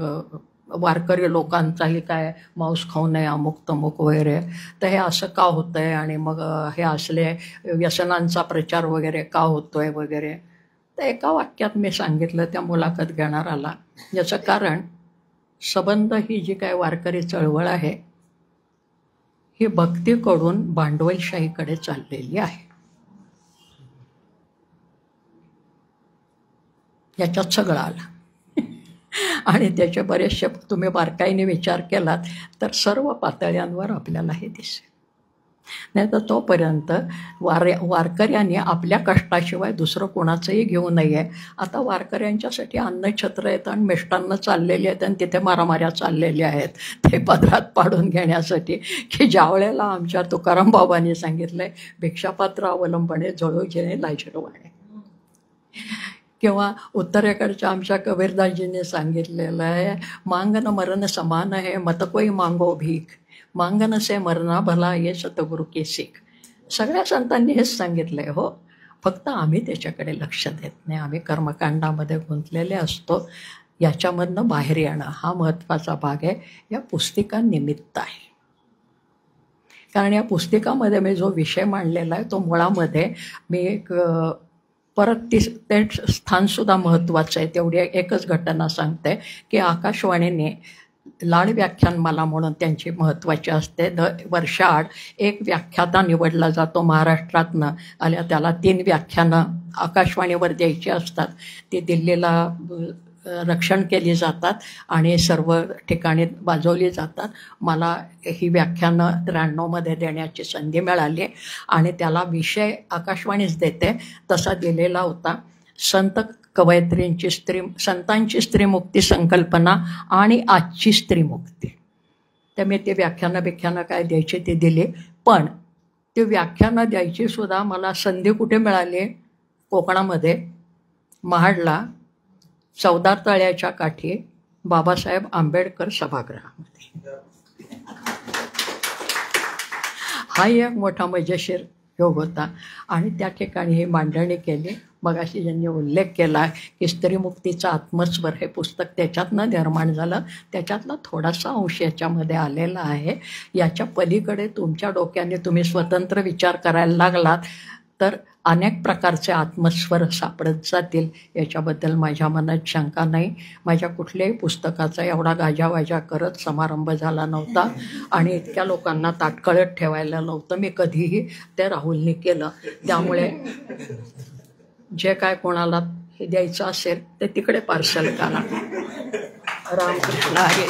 वारकरी लोकांचाही काय मांस खाऊ नये अमुक तमुक वगैरे, तर हे असं का होतं आहे आणि मग हे असले व्यसनांचा प्रचार वगैरे का होतो आहे वगैरे. तर एका वाक्यात मी सांगितलं त्या मुलाखत घेणाराला, याचं कारण संबंध ही जी काय वारकरी चळवळ आहे ही भक्तीकडून भांडवलशाहीकडे चाललेली आहे. याच्यात सगळं आलं आणि त्याचे बरेचसे तुम्ही बारकाईने विचार केलात तर सर्व पातळ्यांवर आपल्याला हे दिसेल. नाही तर तोपर्यंत वारकऱ्यांनी आपल्या कष्टाशिवाय दुसरं कोणाचंही घेऊ नये. आता वारकऱ्यांच्यासाठी अन्नछत्र आहेत आणि मिष्टान्न चाललेली आहेत आणि तिथे मारामाऱ्या चाललेल्या आहेत ते पदरात पाडून घेण्यासाठी, की ज्या वेळेला आमच्या तुकाराम बाबांनी सांगितलं आहे भिक्षापात्र अवलंबणे जळू जेणे लाजरवाणे, किंवा उत्तरेकडच्या आमच्या कबीरदासजींनी सांगितलेलं आहे मांगन मरण समान है मत कोई मांगो भीक, मांगन से मरना भला ये सतगुरु की सीख. सगळ्या संतांनी हेच सांगितलं आहे. हो, फक्त आम्ही त्याच्याकडे लक्ष देत नाही. आम्ही कर्मकांडामध्ये गुंतलेले असतो. याच्यामधनं बाहेर येणं हा महत्त्वाचा भाग आहे. या पुस्तिकांनिमित्त आहे. कारण या पुस्तिकामध्ये मी जो विषय मांडलेला आहे तो मुळामध्ये मी एक परत ते स्थानसुद्धा महत्त्वाचं आहे. तेवढी एकच घटना सांगते की आकाशवाणीने लाड व्याख्यानमाला म्हणून त्यांची महत्त्वाची असते. वर्षाआड एक व्याख्याता निवडला जातो महाराष्ट्रातनं आल्या, त्याला 3 व्याख्यानं आकाशवाणीवर द्यायची असतात. ती दिल्लीला रक्षण केली जातात आणि सर्व ठिकाणी वाजवली जातात. मला ही व्याख्यानं 93मध्ये देण्याची संधी मिळाली आणि त्याला विषय आकाशवाणीच देते तसा दिलेला होता, संत कवयित्रींची संतांची स्त्रीमुक्ती संकल्पना आणि आजची स्त्रीमुक्ती. तर मी ते व्याख्यानं काय द्यायची ते दिली. पण ते व्याख्यानं द्यायची सुद्धा मला संधी कुठे मिळाली? कोकणामध्ये महाडला चौदार तळ्याच्या काठी बाबासाहेब आंबेडकर सभागृहामध्ये. हा एक मोठा मजेशीर योग होता आणि त्या ठिकाणी ही मांडणी केली. मगाशी ज्यांनी उल्लेख केला की स्त्रीमुक्तीचा आत्मस्वर हे पुस्तक त्याच्यातनं निर्माण झालं, त्याच्यातला थोडासा अंश याच्यामध्ये आलेला आहे. याच्या पलीकडे तुमच्या डोक्याने तुम्ही स्वतंत्र विचार करायला लागलात तर अनेक प्रकारचे आत्मस्वर सापडत जातील. याच्याबद्दल माझ्या मनात शंका नाही. माझ्या कुठल्याही पुस्तकाचा एवढा गाजावाजा करत समारंभ झाला नव्हता आणि इतक्या लोकांना ताटकळत ठेवायला नव्हतं मी कधीही. ते राहुलने केलं. त्यामुळे जे काय कोणाला हे द्यायचं असेल ते तिकडे पार्सल करा. रामकृष्ण हरी.